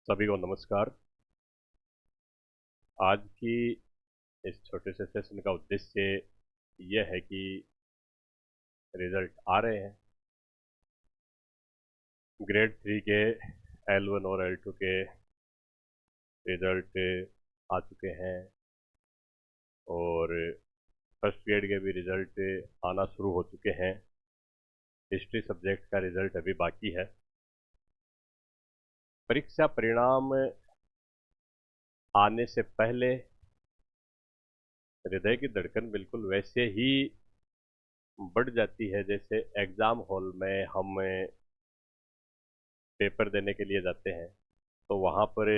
सभी को नमस्कार। आज की इस छोटे से सेशन का उद्देश्य यह है कि रिजल्ट आ रहे हैं। ग्रेड 3 के L1 और L2 के रिजल्ट आ चुके हैं और फर्स्ट ग्रेड के भी रिजल्ट आना शुरू हो चुके हैं। हिस्ट्री सब्जेक्ट का रिजल्ट अभी बाकी है। परीक्षा परिणाम आने से पहले हृदय की धड़कन बिल्कुल वैसे ही बढ़ जाती है जैसे एग्जाम हॉल में हम पेपर देने के लिए जाते हैं तो वहाँ पर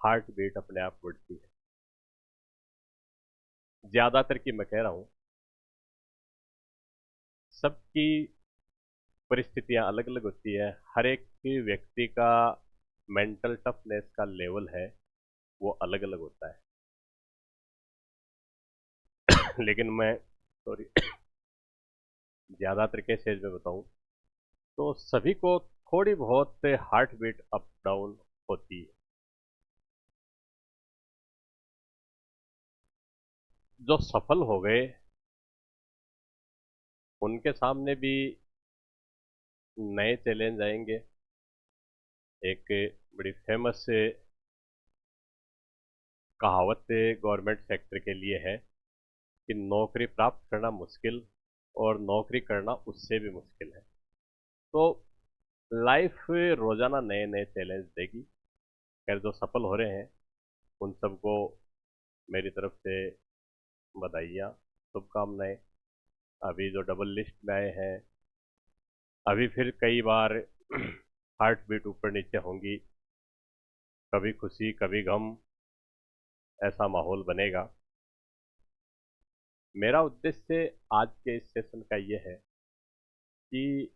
हार्ट बीट अपने आप बढ़ती है। ज्यादातर की मैं कह रहा हूँ, सबकी परिस्थितियां अलग अलग होती है। हर एक व्यक्ति का मेंटल टफनेस का लेवल है वो अलग अलग होता है। लेकिन मैं सॉरी ज्यादातर के स्टेज में बताऊं तो सभी को थोड़ी बहुत हार्ट बीट अप डाउन होती है। जो सफल हो गए उनके सामने भी नए चैलेंज आएंगे। एक बड़ी फेमस कहावत गवर्नमेंट सेक्टर के लिए है कि नौकरी प्राप्त करना मुश्किल और नौकरी करना उससे भी मुश्किल है। तो लाइफ रोजाना नए नए चैलेंज देगी। खैर, जो सफल हो रहे हैं उन सबको मेरी तरफ से बधाइयाँ, शुभकामनाएं। अभी जो डबल लिस्ट में आए हैं, अभी फिर कई बार हार्ट बीट ऊपर नीचे होंगी, कभी खुशी कभी गम, ऐसा माहौल बनेगा। मेरा उद्देश्य आज के इस सेशन का यह है कि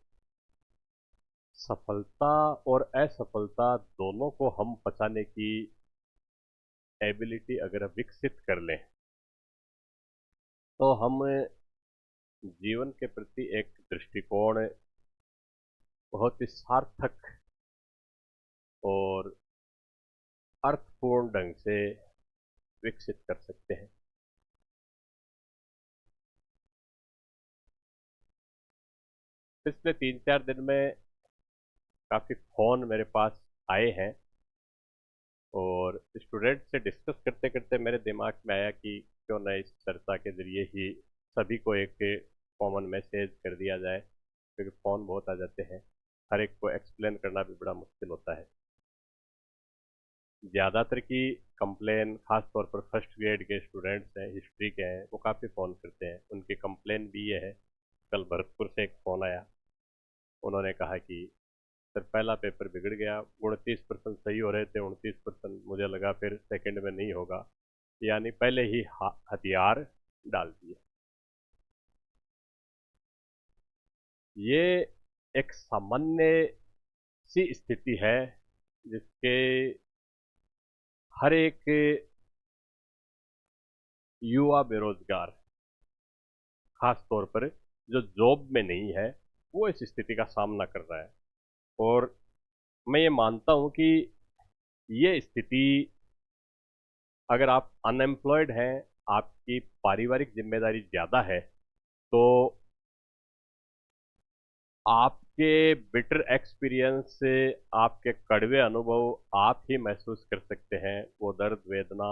सफलता और असफलता दोनों को हम पचाने की एबिलिटी अगर विकसित कर लें तो हम जीवन के प्रति एक दृष्टिकोण बहुत ही सार्थक और अर्थपूर्ण ढंग से विकसित कर सकते हैं। पिछले 3-4 दिन में काफ़ी फ़ोन मेरे पास आए हैं और स्टूडेंट से डिस्कस करते करते मेरे दिमाग में आया कि क्यों न इस चर्चा के जरिए ही सभी को एक कॉमन मैसेज कर दिया जाए, क्योंकि फ़ोन बहुत आ जाते हैं। हर एक को एक्सप्लेन करना भी बड़ा मुश्किल होता है। ज़्यादातर की कंप्लेन, खास तौर पर फर्स्ट ग्रेड के स्टूडेंट्स हैं, हिस्ट्री के हैं, वो काफ़ी फ़ोन करते हैं। उनकी कंप्लेन भी ये है। कल भरतपुर से एक फ़ोन आया, उन्होंने कहा कि सर पहला पेपर बिगड़ गया, 29% सही हो रहे थे, 29% मुझे लगा फिर सेकंड में नहीं होगा, यानी पहले ही हथियार डाल दिए। ये एक सामान्य सी स्थिति है जिसके हर एक युवा बेरोजगार, खास तौर पर जो जॉब में नहीं है, वो इस स्थिति का सामना कर रहा है। और मैं ये मानता हूं कि ये स्थिति, अगर आप अनएम्प्लॉयड हैं, आपकी पारिवारिक जिम्मेदारी ज़्यादा है, तो आपके बिटर एक्सपीरियंस से, आपके कड़वे अनुभव आप ही महसूस कर सकते हैं। वो दर्द वेदना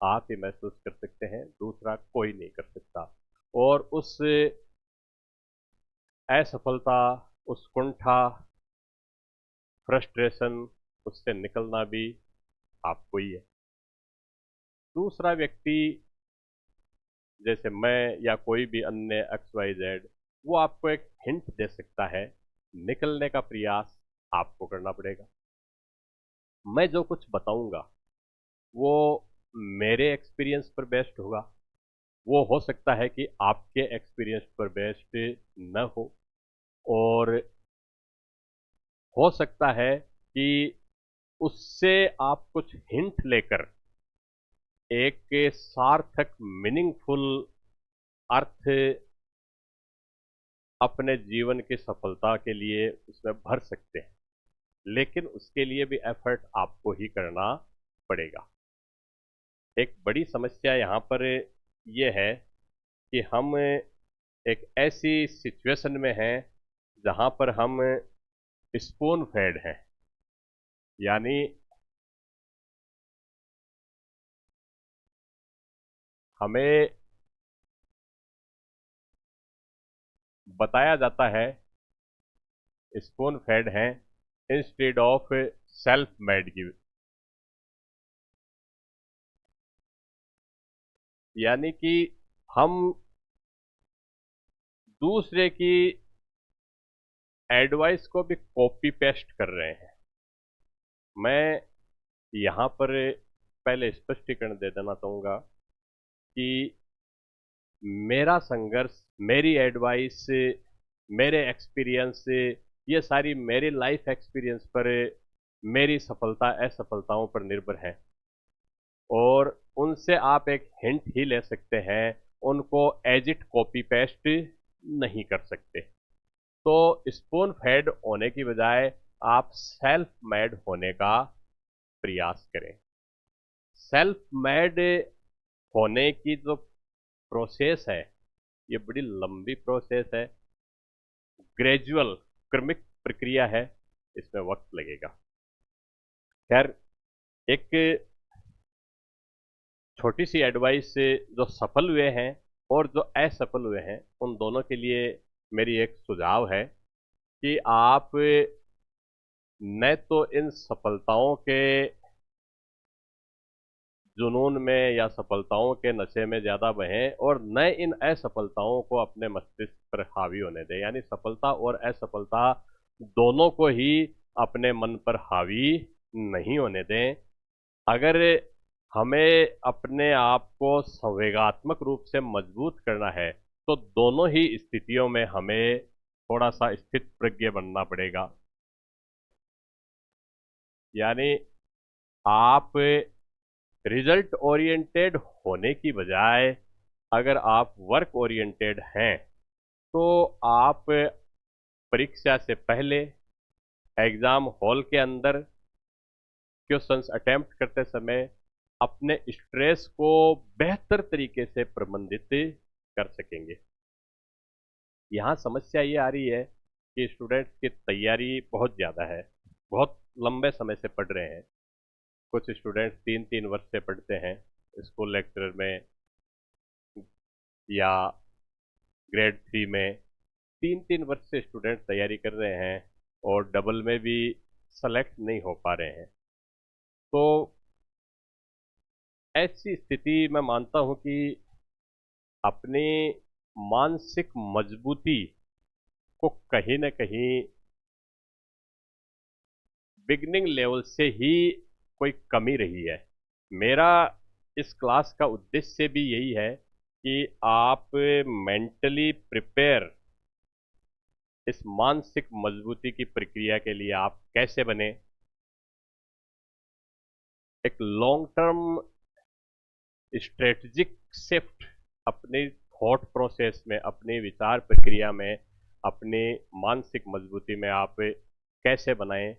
आप ही महसूस कर सकते हैं, दूसरा कोई नहीं कर सकता। और उस असफलता, उस कुंठा, फ्रस्ट्रेशन, उससे निकलना भी आपको ही है। दूसरा व्यक्ति जैसे मैं या कोई भी अन्य XYZ, वो आपको एक हिंट दे सकता है, निकलने का प्रयास आपको करना पड़ेगा। मैं जो कुछ बताऊंगा वो मेरे एक्सपीरियंस पर बेस्ड होगा। वो हो सकता है कि आपके एक्सपीरियंस पर बेस्ड न हो, और हो सकता है कि उससे आप कुछ हिंट लेकर एक सार्थक मीनिंगफुल अर्थ अपने जीवन की सफलता के लिए उसमें भर सकते हैं। लेकिन उसके लिए भी एफर्ट आपको ही करना पड़ेगा। एक बड़ी समस्या यहाँ पर ये है कि हम एक ऐसी सिचुएशन में हैं जहाँ पर हम स्पून फेड हैं, यानी हमें बताया जाता है स्पून फेड हैं इंस्टेड ऑफ सेल्फ मेड की, यानी कि हम दूसरे की एडवाइस को भी कॉपी पेस्ट कर रहे हैं। मैं यहाँ पर पहले स्पष्टीकरण दे देना चाहूँगा कि मेरा संघर्ष, मेरी एडवाइस, मेरे एक्सपीरियंस, ये सारी मेरी लाइफ एक्सपीरियंस पर, मेरी सफलता असफलताओं पर निर्भर है, और उनसे आप एक हिंट ही ले सकते हैं, उनको एज इट कॉपी पेस्ट नहीं कर सकते। तो स्पून फेड होने की बजाय आप सेल्फ मेड होने का प्रयास करें। सेल्फ मेड होने की जो प्रोसेस है, ये बड़ी लंबी प्रोसेस है, ग्रेजुअल क्रमिक प्रक्रिया है, इसमें वक्त लगेगा। खैर, एक छोटी सी एडवाइस से जो सफल हुए हैं और जो असफल हुए हैं, उन दोनों के लिए मेरी एक सुझाव है कि आप न तो इन सफलताओं के जुनून में या सफलताओं के नशे में ज्यादा बहें, और न इन असफलताओं को अपने मस्तिष्क पर हावी होने दें, यानी सफलता और असफलता दोनों को ही अपने मन पर हावी नहीं होने दें। अगर हमें अपने आप को संवेगात्मक रूप से मजबूत करना है, तो दोनों ही स्थितियों में हमें थोड़ा सा स्थित प्रज्ञ बनना पड़ेगा। यानी आप रिजल्ट ओरिएंटेड होने की बजाय अगर आप वर्क ओरिएंटेड हैं, तो आप परीक्षा से पहले एग्जाम हॉल के अंदर क्वेश्चंस अटेम्प्ट करते समय अपने स्ट्रेस को बेहतर तरीके से प्रबंधित कर सकेंगे। यहाँ समस्या ये आ रही है कि स्टूडेंट्स की तैयारी बहुत ज़्यादा है, बहुत लंबे समय से पढ़ रहे हैं। कुछ स्टूडेंट्स 3-3 वर्ष से पढ़ते हैं स्कूल लेक्चरर में या ग्रेड 3 में। 3-3 वर्ष से स्टूडेंट तैयारी कर रहे हैं और डबल में भी सेलेक्ट नहीं हो पा रहे हैं। तो ऐसी स्थिति मैं मानता हूं कि अपनी मानसिक मजबूती को कहीं न कहीं बिगनिंग लेवल से ही कोई कमी रही है। मेरा इस क्लास का उद्देश्य भी यही है कि आप मेंटली प्रिपेयर, इस मानसिक मजबूती की प्रक्रिया के लिए आप कैसे बने, एक लॉन्ग टर्म स्ट्रेटजिक शिफ्ट अपनी थॉट प्रोसेस में, अपनी विचार प्रक्रिया में, अपनी मानसिक मजबूती में आप कैसे बनाएं,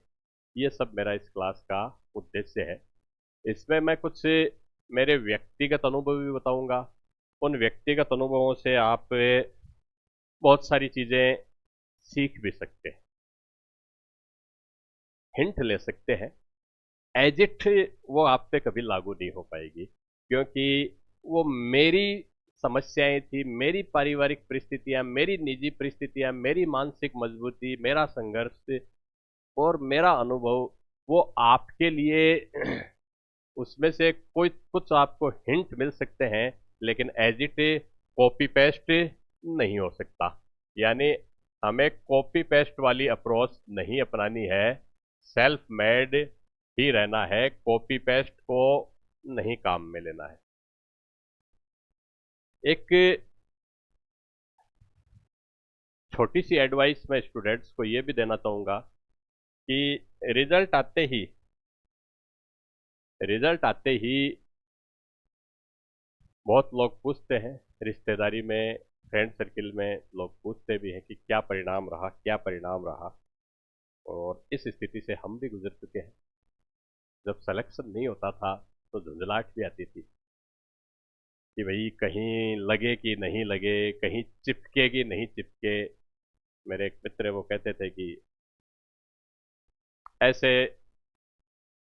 ये सब मेरा इस क्लास का उद्देश्य है। इसमें मैं कुछ मेरे व्यक्तिगत अनुभव भी बताऊंगा। उन व्यक्तिगत अनुभवों से आप बहुत सारी चीज़ें सीख भी सकते हैं, हिंट ले सकते हैं। एज इट वो आप पे कभी लागू नहीं हो पाएगी, क्योंकि वो मेरी समस्याएं थी, मेरी पारिवारिक परिस्थितियां, मेरी निजी परिस्थितियां, मेरी मानसिक मजबूती, मेरा संघर्ष और मेरा अनुभव, वो आपके लिए उसमें से कोई कुछ आपको हिंट मिल सकते हैं, लेकिन एज इट कॉपी पेस्ट नहीं हो सकता। यानी हमें कॉपी पेस्ट वाली अप्रोच नहीं अपनानी है, सेल्फ मेड ही रहना है, कॉपी पेस्ट को नहीं काम में लेना है। एक छोटी सी एडवाइस मैं स्टूडेंट्स को ये भी देना चाहूँगा कि रिजल्ट आते ही रिजल्ट आते ही बहुत लोग पूछते हैं, रिश्तेदारी में, फ्रेंड सर्किल में लोग पूछते भी हैं कि क्या परिणाम रहा, क्या परिणाम रहा। और इस स्थिति से हम भी गुजर चुके हैं। जब सिलेक्शन नहीं होता था तो झुंझलाहट भी आती थी कि भाई कहीं लगे कि नहीं लगे, कहीं चिपके कि नहीं चिपके। मेरे एक मित्र है, वो कहते थे कि ऐसे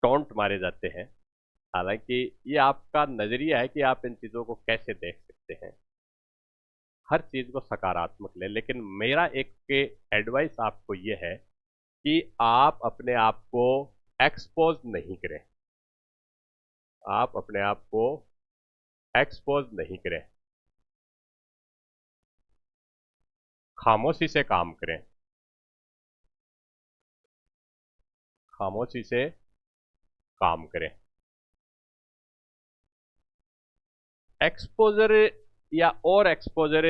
टॉन्ट मारे जाते हैं। हालांकि ये आपका नजरिया है कि आप इन चीजों को कैसे देख सकते हैं। हर चीज को सकारात्मक ले, लेकिन मेरा एक एडवाइस आपको ये है कि आप अपने आप को एक्सपोज नहीं करें। आप अपने आप को एक्सपोज नहीं करें, खामोशी से काम करें। खामोशी से काम करें। एक्सपोजर या और एक्सपोजर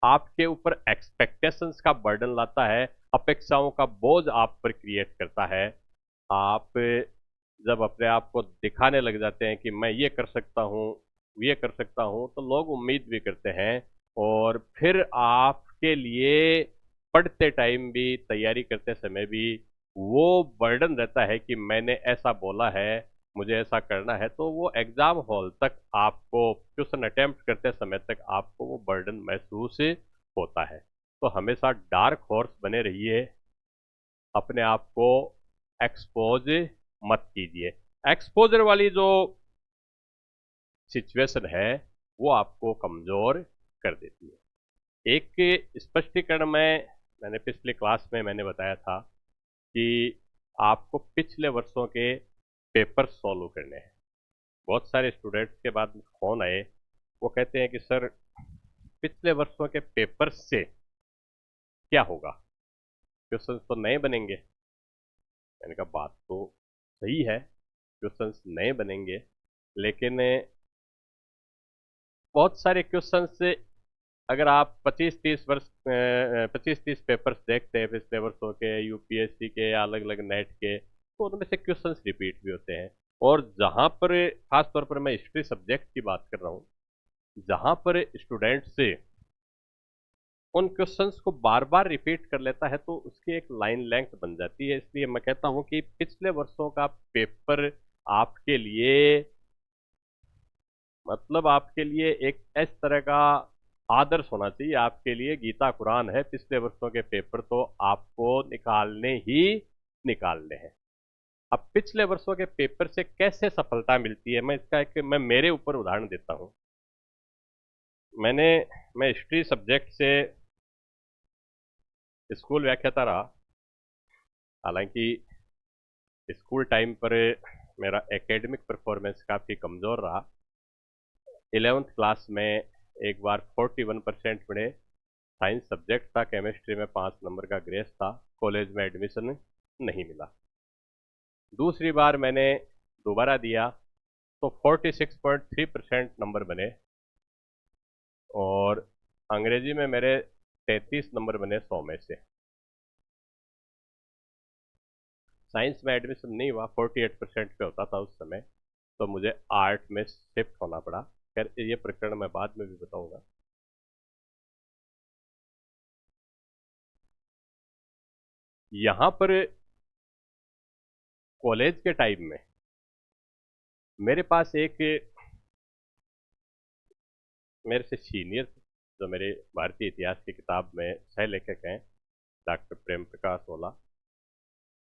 आपके ऊपर एक्सपेक्टेशंस का बर्डन लाता है, अपेक्षाओं का बोझ आप पर क्रिएट करता है। आप जब अपने आप को दिखाने लग जाते हैं कि मैं ये कर सकता हूँ, ये कर सकता हूँ, तो लोग उम्मीद भी करते हैं। और फिर आपके लिए पढ़ते टाइम भी, तैयारी करते समय भी वो बर्डन रहता है कि मैंने ऐसा बोला है, मुझे ऐसा करना है। तो वो एग्जाम हॉल तक आपको, क्वेश्चन अटेम्प्ट करते समय तक आपको वो बर्डन महसूस होता है। तो हमेशा डार्क हॉर्स बने रहिए, अपने आप को एक्सपोज मत कीजिए। एक्सपोजर वाली जो सिचुएशन है वो आपको कमजोर कर देती है। एक स्पष्टीकरण मैंने पिछले क्लास में मैंने बताया था कि आपको पिछले वर्षों के पेपर सॉल्व करने हैं। बहुत सारे स्टूडेंट्स के बाद फोन आए, वो कहते हैं कि सर पिछले वर्षों के पेपर से क्या होगा, क्वेश्चंस तो नए बनेंगे। मैंने कहा बात तो सही है, क्वेश्चंस नए बनेंगे, लेकिन बहुत सारे क्वेश्चंस अगर आप 25-30 पेपर्स देखते हैं पिछले वर्षों के, यूपीएससी के या अलग अलग नेट के, तो उनमें से क्वेश्चंस रिपीट भी होते हैं। और जहां पर खास तौर पर मैं हिस्ट्री सब्जेक्ट की बात कर रहा हूँ, जहां पर स्टूडेंट से उन क्वेश्चंस को बार बार रिपीट कर लेता है तो उसकी एक लाइन लेंथ बन जाती है। इसलिए मैं कहता हूं कि पिछले वर्षों का पेपर आपके लिए, मतलब आपके लिए एक इस तरह का आदर्श होना चाहिए। आपके लिए गीता कुरान है, पिछले वर्षों के पेपर तो आपको निकालने ही निकालने हैं। अब पिछले वर्षों के पेपर से कैसे सफलता मिलती है, मैं मेरे ऊपर उदाहरण देता हूं। मैं हिस्ट्री सब्जेक्ट से स्कूल व्याख्याता रहा। हालांकि स्कूल टाइम पर मेरा एकेडमिक परफॉर्मेंस काफ़ी कमज़ोर रहा। 11th क्लास में एक बार 41% मिले, साइंस सब्जेक्ट था, केमिस्ट्री में 5 नंबर का ग्रेस था, कॉलेज में एडमिशन नहीं मिला। दूसरी बार मैंने दोबारा दिया तो 46.3% नंबर बने, और अंग्रेजी में मेरे 33 नंबर बने 100 में से। साइंस में एडमिशन नहीं हुआ, 48% पे होता था उस समय, तो मुझे आर्ट में शिफ्ट होना पड़ा। खैर ये प्रकरण मैं बाद में भी बताऊंगा। यहां पर कॉलेज के टाइम में मेरे पास एक, मेरे से सीनियर, जो मेरे भारतीय इतिहास की किताब में सह लेखक हैं, डॉक्टर प्रेम प्रकाश ओला।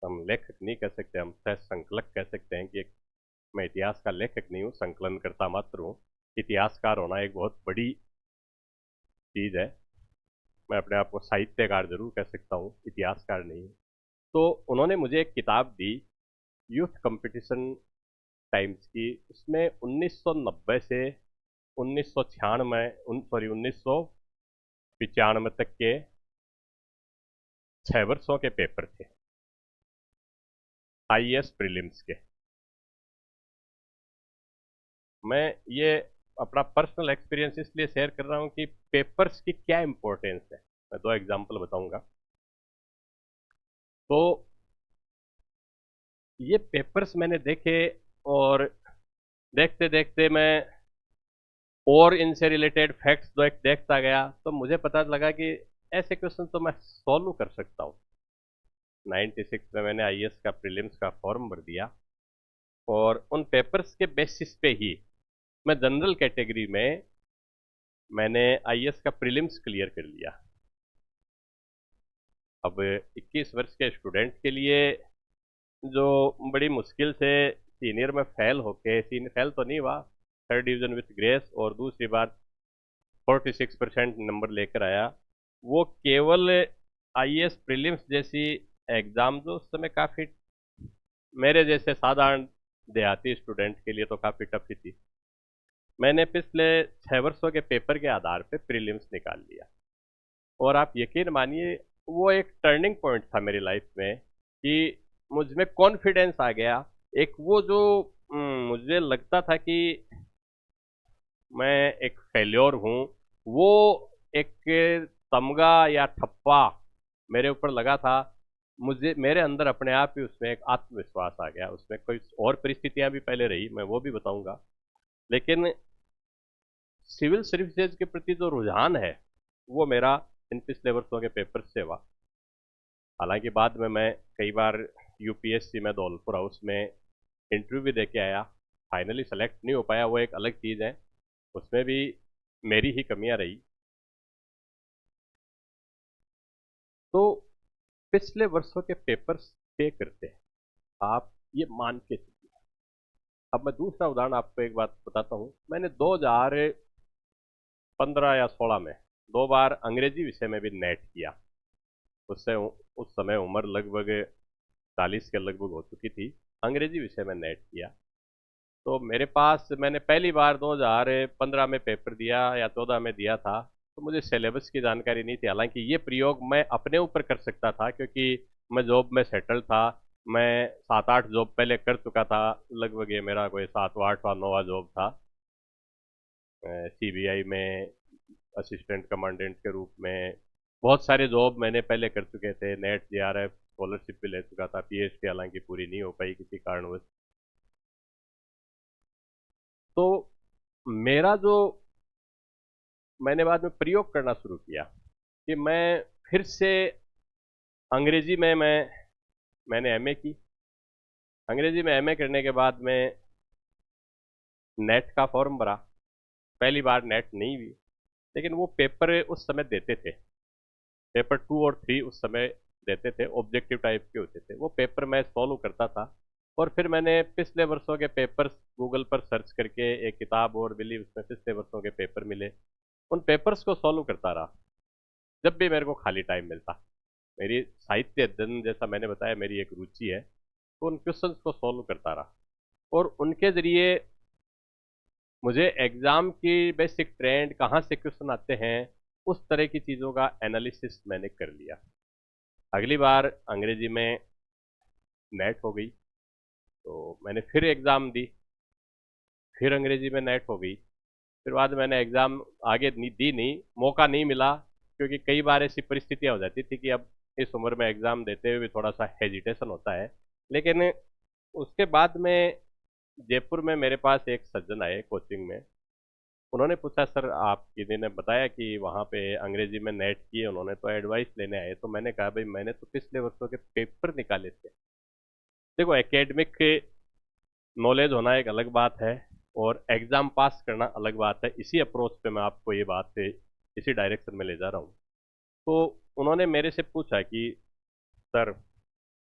हम लेखक नहीं कह सकते, हम सह संकलक कह सकते हैं कि मैं इतिहास का लेखक नहीं हूँ, संकलन करता मात्र हूँ। इतिहासकार होना एक बहुत बड़ी चीज है। मैं अपने आप को साहित्यकार जरूर कह सकता हूँ, इतिहासकार नहीं हूँ। तो उन्होंने मुझे एक किताब दी, यूथ कंपटीशन टाइम्स की। उसमें 1990 से 1996 सॉरी 1995 तक के 6 वर्षों के पेपर थे, आईएएस प्रीलिम्स के। मैं ये अपना पर्सनल एक्सपीरियंस इसलिए शेयर कर रहा हूँ कि पेपर्स की क्या इंपॉर्टेंस है। मैं 2 एग्जाम्पल बताऊंगा। तो ये पेपर्स मैंने देखे, और देखते देखते मैं और इनसे रिलेटेड फैक्ट्स देखता गया, तो मुझे पता लगा कि ऐसे क्वेश्चन तो मैं सॉल्व कर सकता हूँ। 96 में मैंने आईएएस का प्रीलिम्स का फॉर्म भर दिया और उन पेपर्स के बेसिस पे ही मैं जनरल कैटेगरी में मैंने आईएएस का प्रीलिम्स क्लियर कर लिया। अब 21 वर्ष के स्टूडेंट के लिए जो बड़ी मुश्किल से सीनियर में फेल होके, सीनियर फेल तो नहीं हुआ, थर्ड डिवीजन विथ ग्रेस, और दूसरी बार 46% नंबर लेकर आया, वो केवल आईएएस प्रीलिम्स जैसी एग्जाम जो उस समय काफ़ी मेरे जैसे साधारण देहाती स्टूडेंट के लिए तो काफ़ी टफ ही थी। मैंने पिछले 6 वर्षों के पेपर के आधार पे प्रीलिम्स निकाल लिया और आप यकीन मानिए वो एक टर्निंग पॉइंट था मेरी लाइफ में कि मुझ में कॉन्फिडेंस आ गया। एक वो जो मुझे लगता था कि मैं एक फेल्योर हूँ, वो एक तमगा या ठप्पा मेरे ऊपर लगा था। मुझे मेरे अंदर अपने आप ही उसमें एक आत्मविश्वास आ गया। उसमें कोई और परिस्थितियां भी पहले रही, मैं वो भी बताऊंगा, लेकिन सिविल सर्विसेज के प्रति जो रुझान है वो मेरा इन पिछले वर्षों के पेपर से हुआ। हालांकि बाद में मैं कई बार यूपीएससी में धौलपुर हाउस में इंटरव्यू भी दे के आया, फाइनली सेलेक्ट नहीं हो पाया, वो एक अलग चीज़ है, उसमें भी मेरी ही कमियां रही। तो पिछले वर्षों के पेपर्स पे करते हैं, आप ये मान के चलिए। अब मैं दूसरा उदाहरण आपको एक बात बताता हूँ। मैंने 2015 या 16 में 2 बार अंग्रेजी विषय में भी नेट किया। उससे उस समय उम्र लगभग 40 के लगभग हो चुकी थी। अंग्रेजी विषय में नेट किया तो मेरे पास, मैंने पहली बार 2015 में पेपर दिया या 14 में दिया था, तो मुझे सिलेबस की जानकारी नहीं थी। हालांकि ये प्रयोग मैं अपने ऊपर कर सकता था क्योंकि मैं जॉब में सेटल था। मैं 7-8 जॉब पहले कर चुका था, लगभग ये मेरा कोई 7वां 8वां 9वां जॉब था। सीबीआई में असिस्टेंट कमांडेंट के रूप में बहुत सारे जॉब मैंने पहले कर चुके थे। नेट जेआरएफ स्कॉलरशिप भी ले चुका था। पीएचडी हालांकि पूरी नहीं हो पाई किसी कारणवश। तो मेरा जो मैंने बाद में प्रयोग करना शुरू किया कि मैं फिर से अंग्रेजी में मैंने एमए की। अंग्रेजी में एमए करने के बाद में नेट का फॉर्म भरा। पहली बार नेट नहीं हुई, लेकिन वो पेपर उस समय देते थे, पेपर 2 और 3 उस समय देते थे, ऑब्जेक्टिव टाइप के होते थे। वो पेपर मैं सॉल्व करता था और फिर मैंने पिछले वर्षों के पेपर्स गूगल पर सर्च करके एक किताब और मिली, उसमें पिछले वर्षों के पेपर मिले, उन पेपर्स को सॉल्व करता रहा जब भी मेरे को खाली टाइम मिलता। मेरी साहित्य अध्ययन, जैसा मैंने बताया, मेरी एक रुचि है, तो उन क्वेश्चंस को सॉल्व करता रहा और उनके जरिए मुझे एग्जाम की बेसिक ट्रेंड, कहाँ से क्वेश्चन आते हैं, उस तरह की चीज़ों का एनालिसिस मैंने कर लिया। अगली बार अंग्रेजी में नेट हो गई तो मैंने फिर एग्ज़ाम दी, फिर अंग्रेजी में नेट हो गई। फिर बाद में मैंने एग्ज़ाम आगे दी नहीं, मौका नहीं मिला, क्योंकि कई बार ऐसी परिस्थितियाँ हो जाती थी कि अब इस उम्र में एग्ज़ाम देते हुए भी थोड़ा सा हेजिटेशन होता है। लेकिन उसके बाद में जयपुर में मेरे पास एक सज्जन आए कोचिंग में। उन्होंने पूछा, सर आप किसी ने बताया कि वहाँ पे अंग्रेजी में नेट किए उन्होंने, तो एडवाइस लेने आए। तो मैंने कहा, भाई मैंने तो पिछले वर्षों के पेपर निकाले थे। देखो, एकेडमिक नॉलेज होना एक अलग बात है और एग्जाम पास करना अलग बात है। इसी अप्रोच पे मैं आपको ये बात से इसी डायरेक्शन में ले जा रहा हूँ। तो उन्होंने मेरे से पूछा कि सर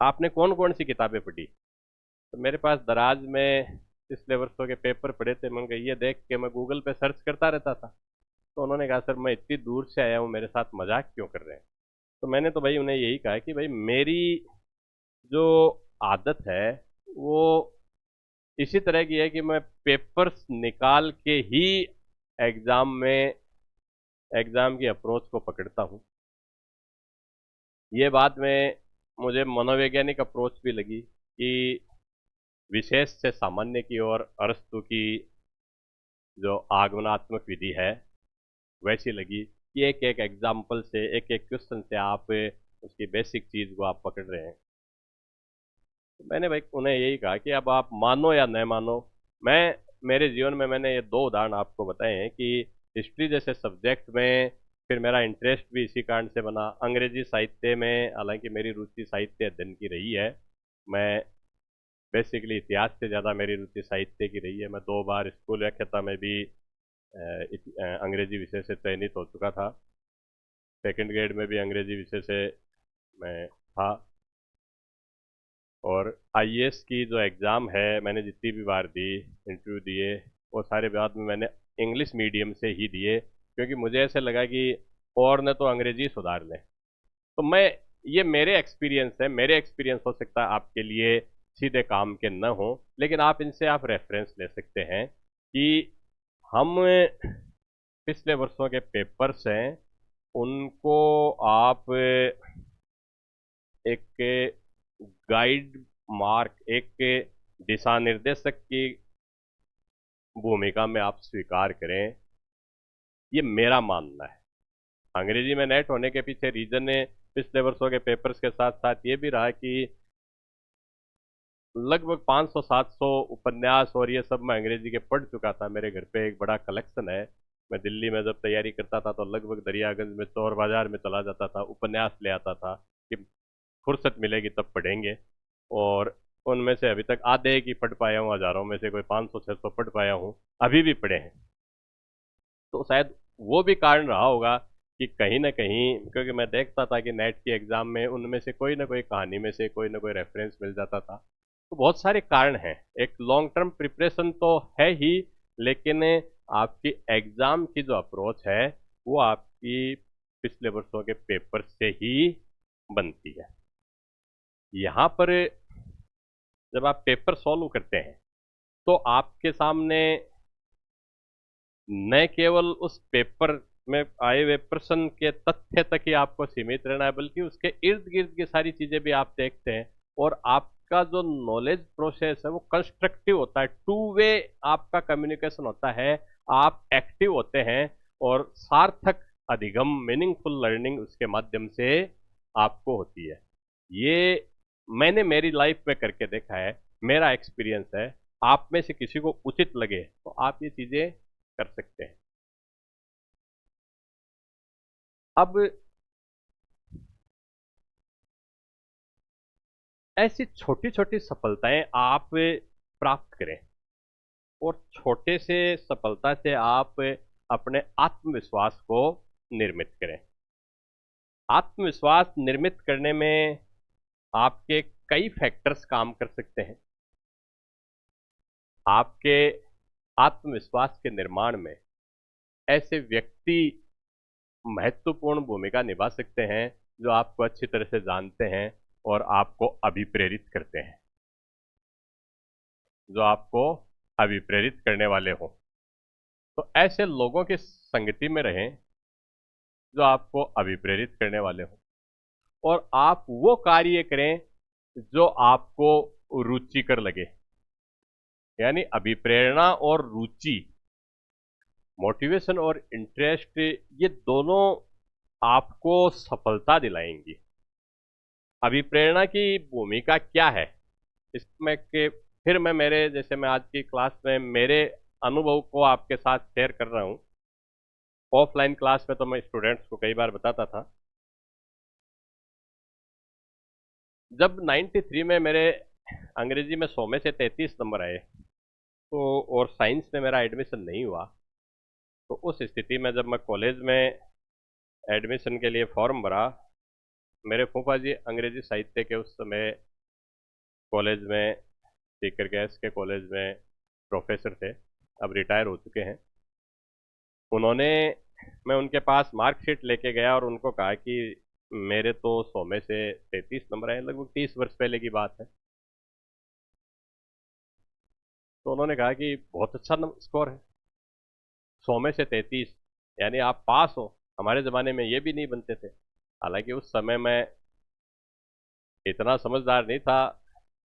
आपने कौन कौन सी किताबें पढ़ी। तो मेरे पास दराज में पिछले वर्षों के पेपर पढ़े थे। मैंने कहा, ये देख के मैं गूगल पे सर्च करता रहता था। तो उन्होंने कहा, सर मैं इतनी दूर से आया हूँ, मेरे साथ मजाक क्यों कर रहे हैं। तो मैंने तो भाई उन्हें यही कहा कि भाई मेरी जो आदत है वो इसी तरह की है कि मैं पेपर्स निकाल के ही एग्जाम में एग्जाम की अप्रोच को पकड़ता हूँ। ये बाद में मुझे मनोवैज्ञानिक अप्रोच भी लगी कि विशेष से सामान्य की ओर अरस्तु की जो आगमनात्मक विधि है वैसी लगी कि एक एक एग्जाम्पल से, एक एक क्वेश्चन से आप उसकी बेसिक चीज को आप पकड़ रहे हैं। तो मैंने भाई उन्हें यही कहा कि अब आप मानो या न मानो, मैं मेरे जीवन में मैंने ये 2 उदाहरण आपको बताए हैं कि हिस्ट्री जैसे सब्जेक्ट में फिर मेरा इंटरेस्ट भी इसी कारण से बना अंग्रेजी साहित्य में। हालांकि मेरी रुचि साहित्य अध्ययन की रही है, मैं बेसिकली इतिहास से ज़्यादा मेरी रुचि साहित्य की रही है। मैं 2 बार स्कूल व्याख्याता में भी अंग्रेजी विषय से चयनित हो चुका था। सेकंड ग्रेड में भी अंग्रेजी विषय से मैं था। और आईएएस की जो एग्ज़ाम है मैंने जितनी भी बार दी, इंटरव्यू दिए, वो सारे बाद में मैंने इंग्लिश मीडियम से ही दिए, क्योंकि मुझे ऐसे लगा कि और न तो अंग्रेजी सुधार लें। तो मैं, ये मेरे एक्सपीरियंस है, मेरे एक्सपीरियंस हो सकता है आपके लिए सीधे काम के न हो, लेकिन आप इनसे आप रेफरेंस ले सकते हैं कि हम पिछले वर्षों के पेपर्स हैं उनको आप एक गाइड मार्क, एक दिशा निर्देशक की भूमिका में आप स्वीकार करें, ये मेरा मानना है। अंग्रेजी में नेट होने के पीछे रीजन ने पिछले वर्षों के पेपर्स के साथ साथ ये भी रहा कि लगभग 500-700 उपन्यास और ये सब मैं अंग्रेजी के पढ़ चुका था। मेरे घर पे एक बड़ा कलेक्शन है। मैं दिल्ली में जब तैयारी करता था तो लगभग दरियागंज में चौर बाजार में चला जाता था, उपन्यास ले आता था कि फुर्सत मिलेगी तब पढ़ेंगे। और उनमें से अभी तक आधे की पढ़ पाया हूँ, हजारों में से कोई 500-600 पढ़ पाया हूँ, अभी भी पढ़े हैं। तो शायद वो भी कारण रहा होगा कि कहीं ना कहीं, क्योंकि मैं देखता था कि नेट की एग्जाम में उनमें से कोई ना कोई कहानी में से कोई ना कोई रेफरेंस मिल जाता था। तो बहुत सारे कारण हैं। एक लॉन्ग टर्म प्रिपरेशन तो है ही, लेकिन आपकी एग्जाम की जो अप्रोच है वो आपकी पिछले वर्षों के पेपर से ही बनती है। यहाँ पर जब आप पेपर सॉल्व करते हैं तो आपके सामने न केवल उस पेपर में आए हुए प्रश्न के तथ्य तक ही आपको सीमित रहना है, बल्कि उसके इर्द गिर्द की सारी चीजें भी आप देखते हैं। और आपका जो नॉलेज प्रोसेस है वो कंस्ट्रक्टिव होता है, टू वे आपका कम्युनिकेशन होता है, आप एक्टिव होते हैं और सार्थक अधिगम, मीनिंगफुल लर्निंग उसके माध्यम से आपको होती है। ये मैंने मेरी लाइफ में करके देखा है, मेरा एक्सपीरियंस है। आप में से किसी को उचित लगे तो आप ये चीजें कर सकते हैं। अब ऐसी छोटी छोटी सफलताएं आप प्राप्त करें और छोटे से सफलता से आप अपने आत्मविश्वास को निर्मित करें। आत्मविश्वास निर्मित करने में आपके कई फैक्टर्स काम कर सकते हैं। आपके आत्मविश्वास के निर्माण में ऐसे व्यक्ति महत्वपूर्ण भूमिका निभा सकते हैं जो आपको अच्छी तरह से जानते हैं और आपको अभिप्रेरित करते हैं, जो आपको अभिप्रेरित करने वाले हों। तो ऐसे लोगों की संगति में रहें जो आपको अभिप्रेरित करने वाले हों, और आप वो कार्य करें जो आपको रुचिकर लगे। यानी अभिप्रेरणा और रुचि, मोटिवेशन और इंटरेस्ट, ये दोनों आपको सफलता दिलाएंगी। अभिप्रेरणा की भूमिका क्या है इसमें कि फिर मैं मेरे, जैसे मैं आज की क्लास में मेरे अनुभव को आपके साथ शेयर कर रहा हूँ। ऑफलाइन क्लास में तो मैं स्टूडेंट्स को कई बार बताता था। जब 93 में मेरे अंग्रेजी में 100 में से 33 नंबर आए तो, और साइंस में मेरा एडमिशन नहीं हुआ, तो उस स्थिति में जब मैं कॉलेज में एडमिशन के लिए फॉर्म भरा, मेरे फूफा जी अंग्रेजी साहित्य के उस समय कॉलेज में, सीकर गैस के कॉलेज में प्रोफेसर थे, अब रिटायर हो चुके हैं। उन्होंने, मैं उनके पास मार्कशीट लेके गया और उनको कहा कि मेरे तो 100 में से 33 नंबर आए, लगभग 30 वर्ष पहले की बात है। तो उन्होंने कहा कि बहुत अच्छा स्कोर है, 100 में से 33, यानी आप पास हो। हमारे ज़माने में ये भी नहीं बनते थे। हालांकि उस समय मैं इतना समझदार नहीं था।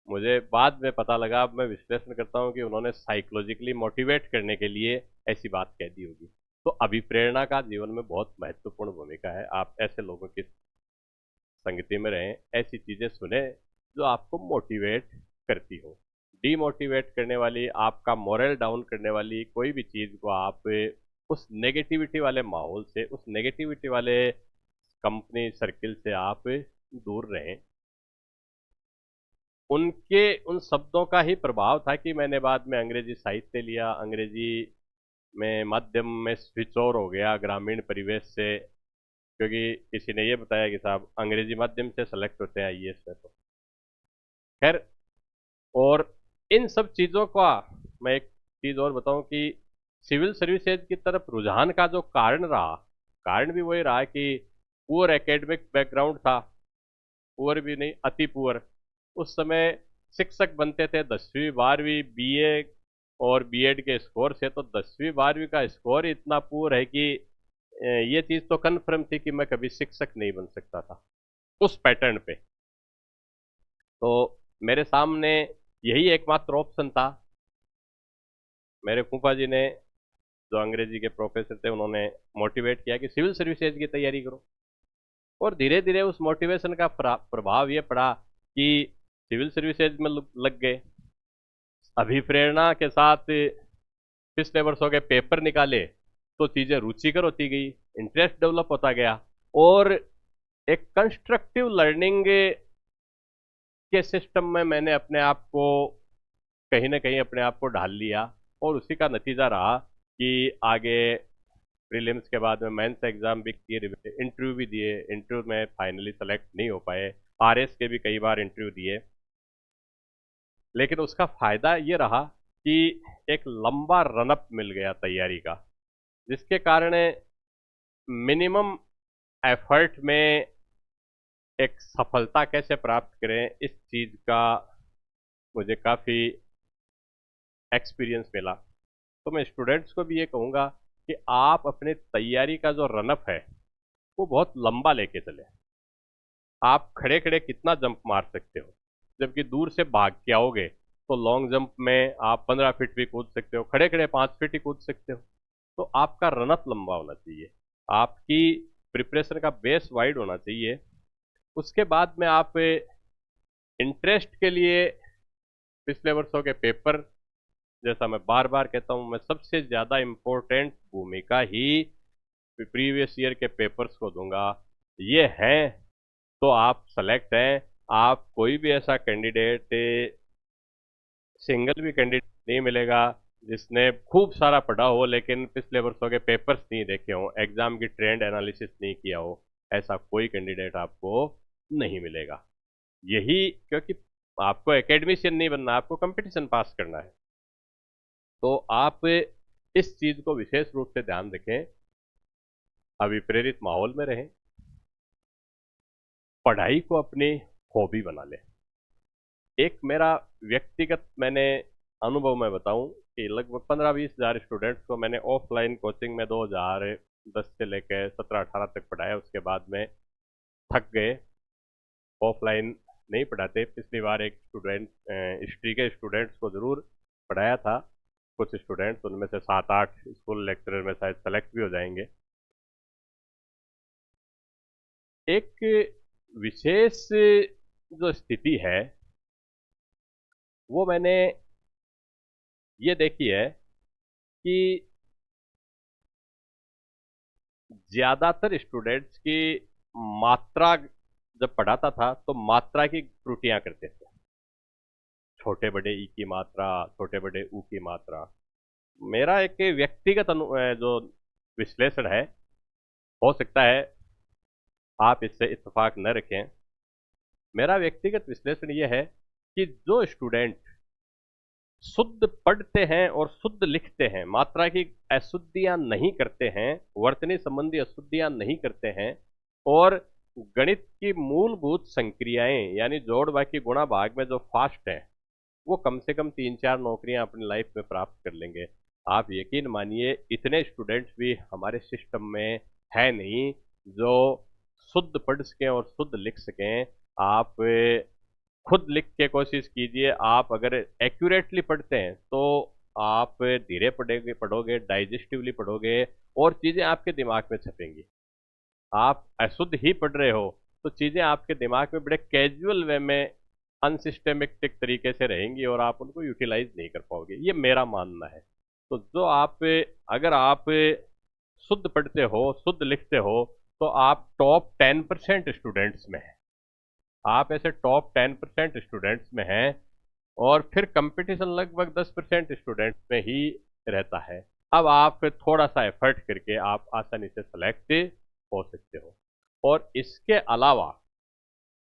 मुझे बाद में पता लगा, अब मैं विश्लेषण करता हूँ कि उन्होंने साइकोलॉजिकली मोटिवेट करने के लिए ऐसी बात कह दी होगी। तो अभिप्रेरणा का जीवन में बहुत महत्वपूर्ण भूमिका है। आप ऐसे लोगों की संगति में रहें, ऐसी चीज़ें सुने जो आपको मोटिवेट करती हो। डीमोटिवेट करने वाली, आपका मोरल डाउन करने वाली कोई भी चीज़ को आप उस नेगेटिविटी वाले माहौल से, उस नेगेटिविटी वाले कंपनी सर्किल से आप दूर रहें। उनके उन शब्दों का ही प्रभाव था कि मैंने बाद में अंग्रेजी साहित्य लिया, अंग्रेजी में माध्यम में स्विच ओवर हो गया ग्रामीण परिवेश से, क्योंकि किसी ने ये बताया कि साहब अंग्रेजी माध्यम से सेलेक्ट होते हैं आईएएस में। तो खैर, और इन सब चीज़ों का मैं एक चीज़ और बताऊं कि सिविल सर्विसेज की तरफ रुझान का जो कारण रहा, कारण भी वही रहा कि पुअर एकेडमिक बैकग्राउंड था, पुअर भी नहीं, अति पुअर। उस समय शिक्षक बनते थे 10वीं 12वीं बीए और बीएड के स्कोर से, तो 10वीं 12वीं का स्कोर इतना पुअर है कि ये चीज़ तो कन्फर्म थी कि मैं कभी शिक्षक नहीं बन सकता था उस पैटर्न पे। तो मेरे सामने यही एकमात्र ऑप्शन था। मेरे फूफा जी ने, जो अंग्रेजी के प्रोफेसर थे, उन्होंने मोटिवेट किया कि सिविल सर्विसेज की तैयारी करो। और धीरे धीरे उस मोटिवेशन का प्रभाव ये पड़ा कि सिविल सर्विसेज में लग गए। अभिप्रेरणा के साथ पिछले वर्षों के पेपर निकाले तो चीजें रुचिकर होती गई, इंटरेस्ट डेवलप होता गया, और एक कंस्ट्रक्टिव लर्निंग के सिस्टम में मैंने अपने आप को कहीं ना कहीं अपने आप को ढाल लिया। और उसी का नतीजा रहा कि आगे प्रीलिम्स के बाद में मेंस एग्जाम भी किए, इंटरव्यू भी दिए, इंटरव्यू में फाइनली सेलेक्ट नहीं हो पाए, आरएस के भी कई बार इंटरव्यू दिए। लेकिन उसका फायदा ये रहा कि एक लंबा रनअप मिल गया तैयारी का, जिसके कारण मिनिमम एफर्ट में एक सफलता कैसे प्राप्त करें, इस चीज का मुझे काफी एक्सपीरियंस मिला। तो मैं स्टूडेंट्स को भी ये कहूँगा कि आप अपने तैयारी का जो रनअप है वो बहुत लंबा लेके चले। आप खड़े खड़े कितना जंप मार सकते हो, जबकि दूर से भाग के आओगे तो लॉन्ग जंप में आप 15 फीट भी कूद सकते हो, खड़े खड़े 5 फीट ही कूद सकते हो। तो आपका रनअप लंबा होना चाहिए, आपकी प्रिपरेशन का बेस वाइड होना चाहिए। उसके बाद में आप इंटरेस्ट के लिए पिछले वर्षों के पेपर, जैसा मैं बार बार कहता हूं, मैं सबसे ज़्यादा इम्पोर्टेंट भूमिका ही प्रीवियस ईयर के पेपर्स को दूंगा। ये हैं तो आप सेलेक्ट हैं। आप कोई भी ऐसा कैंडिडेट, सिंगल भी कैंडिडेट नहीं मिलेगा जिसने खूब सारा पढ़ा हो लेकिन पिछले वर्षों के पेपर्स नहीं देखे हो, एग्जाम की ट्रेंड एनालिसिस नहीं किया हो। ऐसा कोई कैंडिडेट आपको नहीं मिलेगा। यही क्योंकि आपको एकेडमिशियन नहीं बनना, आपको कंपटीशन पास करना है। तो आप इस चीज को विशेष रूप से ध्यान रखें, अभिप्रेरित माहौल में रहें, पढ़ाई को अपनी हॉबी बना लें। एक मेरा व्यक्तिगत मैंने अनुभव में बताऊं कि लगभग 15-20 हज़ार स्टूडेंट्स को मैंने ऑफलाइन कोचिंग में 2010 से लेकर 17-18 तक पढ़ाया। उसके बाद में थक गए, ऑफलाइन नहीं पढ़ाते। पिछली बार एक स्टूडेंट, हिस्ट्री के स्टूडेंट्स को ज़रूर पढ़ाया था, कुछ स्टूडेंट्स, उनमें से 7-8 स्कूल लेक्चरर में शायद सेलेक्ट भी हो जाएंगे। एक विशेष जो स्थिति है वो मैंने ये देखी है कि ज्यादातर स्टूडेंट्स की मात्रा, जब पढ़ाता था तो मात्रा की त्रुटियां करते थे, छोटे बड़े ई की मात्रा, छोटे बड़े ऊ की मात्रा। मेरा एक व्यक्तिगत जो विश्लेषण है, हो सकता है आप इससे इत्तेफाक न रखें, मेरा व्यक्तिगत विश्लेषण यह है कि जो स्टूडेंट शुद्ध पढ़ते हैं और शुद्ध लिखते हैं, मात्रा की अशुद्धियां नहीं करते हैं, वर्तनी संबंधी अशुद्धियां नहीं करते हैं, और गणित की मूलभूत संक्रियाएं यानी जोड़ बाकी गुणा भाग में जो फास्ट है, वो कम से कम 3-4 नौकरियां अपनी लाइफ में प्राप्त कर लेंगे। आप यकीन मानिए इतने स्टूडेंट्स भी हमारे सिस्टम में है नहीं जो शुद्ध पढ़ सकें और शुद्ध लिख सकें। आप खुद लिख के कोशिश कीजिए। आप अगर एक्यूरेटली पढ़ते हैं तो आप धीरे पढ़ोगे, डाइजेस्टिवली पढ़ोगे, और चीज़ें आपके दिमाग में छपेंगी। आप अशुद्ध ही पढ़ रहे हो तो चीज़ें आपके दिमाग में बड़े कैजुअल वे में, अनसिस्टेमेटिक तरीके से रहेंगी और आप उनको यूटिलाइज नहीं कर पाओगे। ये मेरा मानना है। तो जो आप, अगर आप शुद्ध पढ़ते हो, शुद्ध लिखते हो, तो आप टॉप 10% स्टूडेंट्स में हैं। आप ऐसे टॉप 10% स्टूडेंट्स में हैं, और फिर कंपटीशन लगभग 10% स्टूडेंट्स में ही रहता है। अब आप थोड़ा सा एफर्ट करके आप आसानी से सेलेक्ट हो सकते हो। और इसके अलावा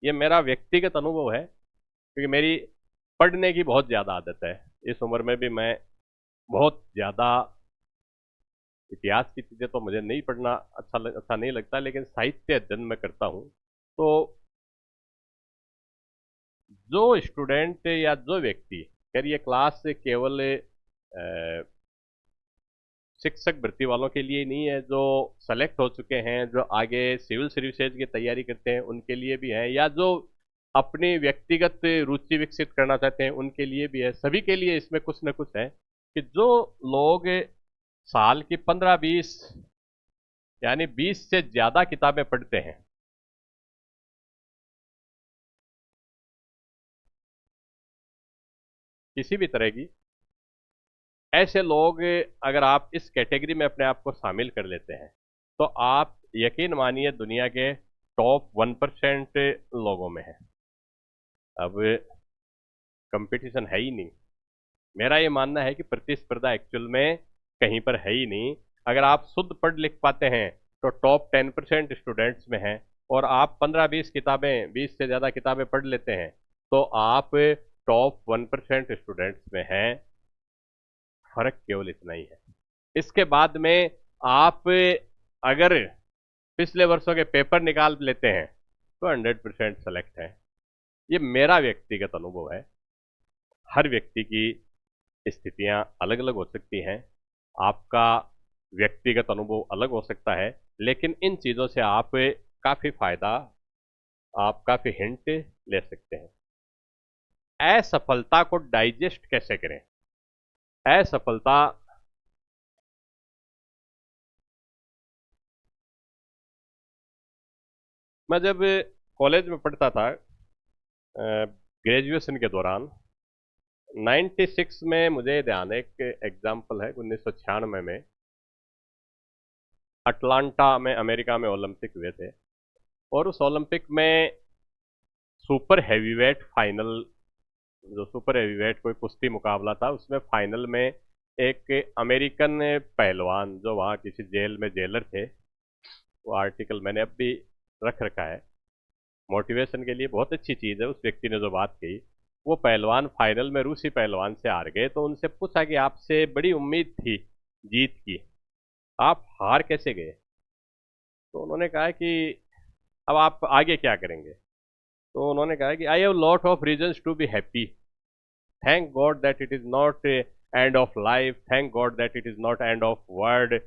ये मेरा व्यक्तिगत अनुभव है, क्योंकि मेरी पढ़ने की बहुत ज़्यादा आदत है। इस उम्र में भी मैं बहुत ज़्यादा इतिहास की चीज़ें तो मुझे नहीं पढ़ना अच्छा नहीं लगता, लेकिन साहित्य अध्ययन मैं करता हूँ। तो जो स्टूडेंट या जो व्यक्ति, खैर ये क्लास केवल शिक्षक भर्ती वालों के लिए नहीं है, जो सेलेक्ट हो चुके हैं, जो आगे सिविल सर्विसेज की तैयारी करते हैं उनके लिए भी है, या जो अपनी व्यक्तिगत रुचि विकसित करना चाहते हैं उनके लिए भी है। सभी के लिए इसमें कुछ न कुछ है कि जो लोग साल की 15-20 यानी 20 से ज्यादा किताबें पढ़ते हैं, किसी भी तरह की, ऐसे लोग, अगर आप इस कैटेगरी में अपने आप को शामिल कर लेते हैं, तो आप यकीन मानिए दुनिया के टॉप 1% लोगों में हैं। अब कंपटीशन है ही नहीं। मेरा ये मानना है कि प्रतिस्पर्धा एक्चुअल में कहीं पर है ही नहीं। अगर आप शुद्ध पढ़ लिख पाते हैं तो टॉप 10% स्टूडेंट्स में हैं, और आप 15-20 किताबें, 20 से ज़्यादा किताबें पढ़ लेते हैं, तो आप टॉप 1% स्टूडेंट्स में हैं। फर्क केवल इतना ही है। इसके बाद में आप अगर पिछले वर्षों के पेपर निकाल लेते हैं तो 100% सेलेक्ट है। ये मेरा व्यक्तिगत अनुभव है। हर व्यक्ति की स्थितियां अलग अलग हो सकती हैं, आपका व्यक्तिगत अनुभव अलग हो सकता है, लेकिन इन चीज़ों से आप काफ़ी फायदा, आप काफ़ी हिंट ले सकते हैं। असफलता को डाइजेस्ट कैसे करें? असफलता, मैं जब कॉलेज में पढ़ता था, ग्रेजुएशन के दौरान 96 में, मुझे ध्यान है, एक एग्जाम्पल है, 1996 में अटलांटा में, अमेरिका में ओलंपिक हुए थे। और उस ओलंपिक में सुपर हैवीवेट फाइनल, जो सुपर हैवीवेट कोई कुश्ती मुकाबला था, उसमें फाइनल में एक अमेरिकन पहलवान, जो वहाँ किसी जेल में जेलर थे, वो आर्टिकल मैंने अब भी रख रखा है, मोटिवेशन के लिए बहुत अच्छी चीज़ है। उस व्यक्ति ने जो बात कही, वो पहलवान फाइनल में रूसी पहलवान से हार गए, तो उनसे पूछा कि आपसे बड़ी उम्मीद थी जीत की, आप हार कैसे गए? तो उन्होंने कहा कि अब आप आगे क्या करेंगे? तो उन्होंने कहा कि I have lot of reasons to be happy, thank God that it is not end of life, thank God that it is not end of world,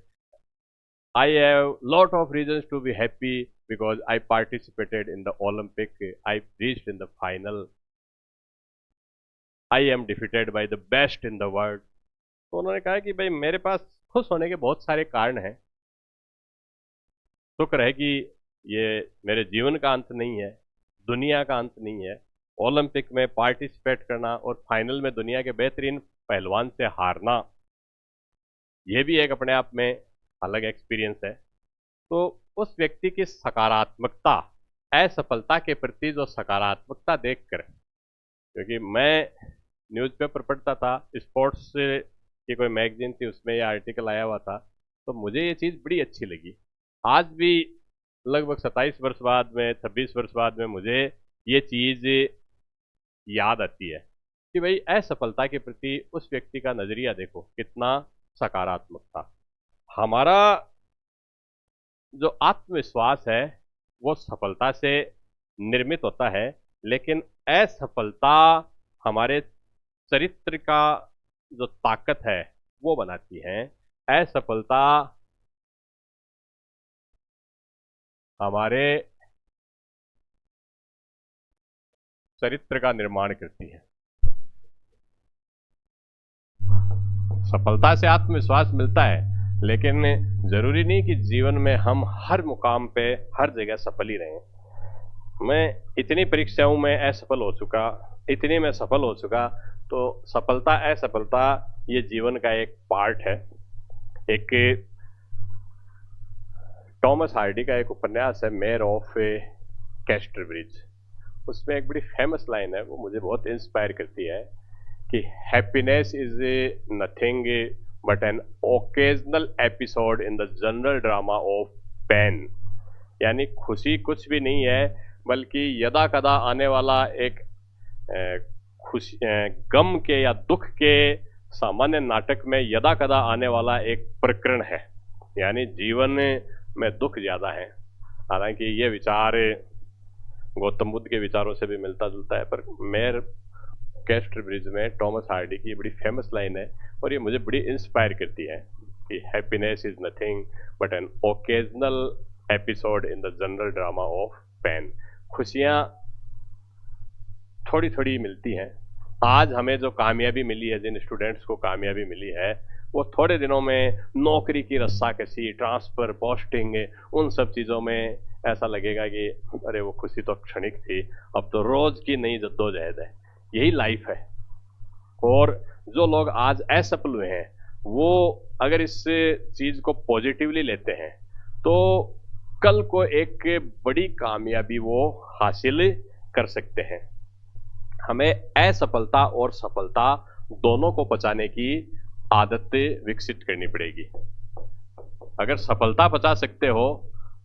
I have lot of reasons to be happy because I participated in the Olympic, I reached in the final, I am defeated by the best in the world. तो उन्होंने कहा कि भाई मेरे पास खुश होने के बहुत सारे कारण हैं, शुक्र है कि ये मेरे जीवन का अंत नहीं है, दुनिया का अंत नहीं है। ओलंपिक में पार्टिसिपेट करना और फाइनल में दुनिया के बेहतरीन पहलवान से हारना, ये भी एक अपने आप में अलग एक्सपीरियंस है। तो उस व्यक्ति की सकारात्मकता, असफलता के प्रति जो सकारात्मकता देखकर, क्योंकि मैं न्यूज़पेपर पढ़ता था, स्पोर्ट्स की कोई मैगजीन थी, उसमें ये आर्टिकल आया हुआ था, तो मुझे ये चीज़ बड़ी अच्छी लगी। आज भी लगभग 27 वर्ष बाद में, 26 वर्ष बाद में, मुझे ये चीज़ याद आती है कि भाई असफलता के प्रति उस व्यक्ति का नजरिया देखो कितना सकारात्मक था। हमारा जो आत्मविश्वास है वो सफलता से निर्मित होता है, लेकिन असफलता हमारे चरित्र का जो ताकत है वो बनाती है। असफलता हमारे चरित्र का निर्माण करती है। सफलता से आत्मविश्वास मिलता है, लेकिन जरूरी नहीं कि जीवन में हम हर मुकाम पे हर जगह सफल ही रहें। मैं इतनी परीक्षाओं में असफल हो चुका, इतनी में सफल हो चुका, तो सफलता असफलता ये जीवन का एक पार्ट है। एक टॉमस हार्डी का एक उपन्यास है मेयर ऑफ कैस्टर ब्रिज। उसमें एक बड़ी फेमस लाइन है, वो मुझे बहुत इंस्पायर करती है कि happiness is nothing but an occasional episode in the general drama of pain. यानी खुशी कुछ भी नहीं है, बल्कि यदा कदा आने वाला एक खुशी गम के या दुख के सामान्य नाटक में यदा कदा आने वाला एक प्रकरण है। यानी जीवन में दुख ज्यादा है। हालांकि ये विचार गौतम बुद्ध के विचारों से भी मिलता जुलता है, पर मेयर कैस्टर ब्रिज में टॉमस हार्डी की बड़ी फेमस लाइन है और ये मुझे बड़ी इंस्पायर करती है कि happiness is nothing but an occasional episode in the general drama of pain. खुशियां थोड़ी थोड़ी मिलती हैं। आज हमें जो कामयाबी मिली है, जिन स्टूडेंट्स को कामयाबी मिली है, वो थोड़े दिनों में नौकरी की रस्साकसी, ट्रांसफर, पोस्टिंग, उन सब चीज़ों में ऐसा लगेगा कि अरे वो खुशी तो क्षणिक थी, अब तो रोज की नई जद्दोजहद है। यही लाइफ है। और जो लोग आज असफल हुए हैं, वो अगर इस चीज को पॉजिटिवली लेते हैं तो कल को एक बड़ी कामयाबी वो हासिल कर सकते हैं। हमें असफलता और सफलता दोनों को बचाने की आदत विकसित करनी पड़ेगी। अगर सफलता बचा सकते हो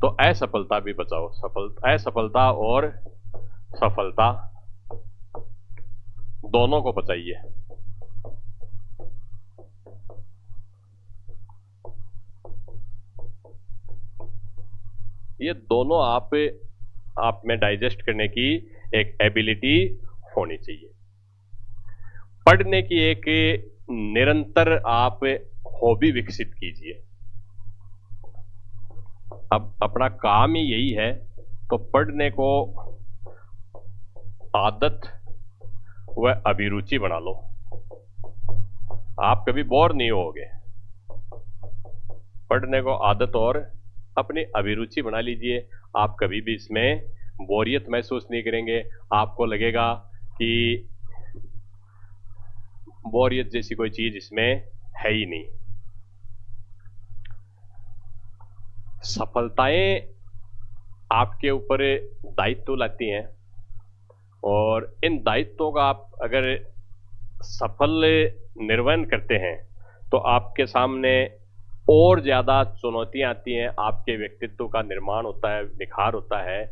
तो असफलता भी बचाओ। असफलता और सफलता दोनों को बचाइए। ये दोनों आप में डाइजेस्ट करने की एक एबिलिटी होनी चाहिए। पढ़ने की एक निरंतर आप हॉबी विकसित कीजिए। अब अपना काम ही यही है, तो पढ़ने को आदत व अभिरुचि बना लो। आप कभी बोर नहीं होगे। पढ़ने को आदत और अपनी अभिरुचि बना लीजिए। आप कभी भी इसमें बोरियत महसूस नहीं करेंगे। आपको लगेगा कि बोरियत जैसी कोई चीज इसमें है ही नहीं। सफलताएं आपके ऊपर दायित्व लाती हैं और इन दायित्वों का आप अगर सफल निर्वहन करते हैं तो आपके सामने और ज्यादा चुनौतियां आती हैं। आपके व्यक्तित्व का निर्माण होता है, निखार होता है।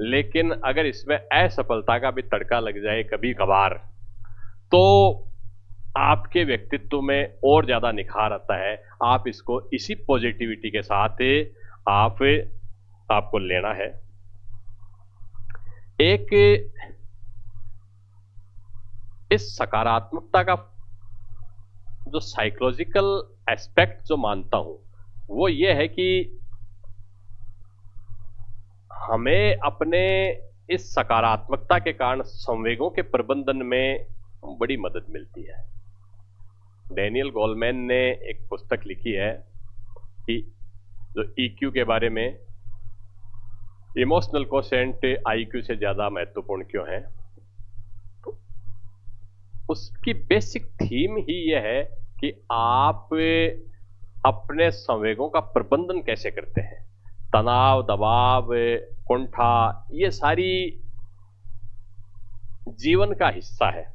लेकिन अगर इसमें असफलता का भी तड़का लग जाए कभी कभार, तो आपके व्यक्तित्व में और ज्यादा निखार आता है। आप इसको इसी पॉजिटिविटी के साथ आपको लेना है। एक इस सकारात्मकता का जो साइकोलॉजिकल एस्पेक्ट जो मानता हूं, वो ये है कि हमें अपने इस सकारात्मकता के कारण संवेगों के प्रबंधन में बड़ी मदद मिलती है। डैनियल गोलमैन ने एक पुस्तक लिखी है कि जो ईक्यू के बारे में, इमोशनल कोशेंट आईक्यू से ज्यादा महत्वपूर्ण क्यों है। तो उसकी बेसिक थीम ही यह है कि आप अपने संवेगों का प्रबंधन कैसे करते हैं। तनाव, दबाव, कुंठा, ये सारी जीवन का हिस्सा है।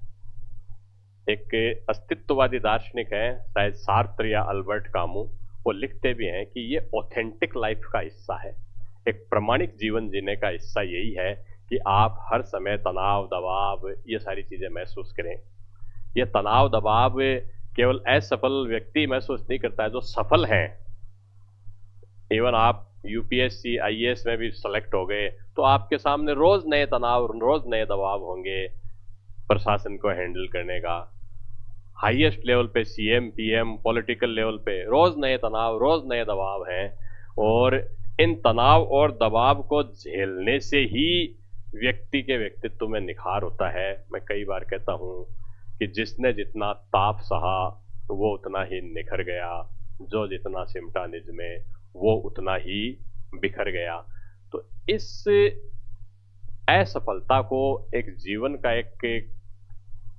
एक अस्तित्ववादी दार्शनिक है, शायद सार्त्र या अल्बर्ट कामू, वो लिखते भी हैं कि ये ऑथेंटिक लाइफ का हिस्सा है। एक प्रामाणिक जीवन जीने का हिस्सा यही है कि आप हर समय तनाव, दबाव, ये सारी चीजें महसूस करें। ये तनाव, दबाव केवल असफल व्यक्ति महसूस नहीं करता है, जो सफल हैं। इवन आप यूपीएससी, आईएएस में भी सेलेक्ट हो गए तो आपके सामने रोज नए तनाव, रोज नए दबाव होंगे प्रशासन को हैंडल करने का। हाईएस्ट लेवल पे सीएम, पीएम, पॉलिटिकल लेवल पे रोज नए तनाव, रोज नए दबाव हैं। और इन तनाव और दबाव को झेलने से ही व्यक्ति के व्यक्तित्व में निखार होता है। मैं कई बार कहता हूं कि जिसने जितना ताप सहा वो उतना ही निखर गया, जो जितना सिमटा निज में वो उतना ही बिखर गया। तो इस असफलता को एक जीवन का एक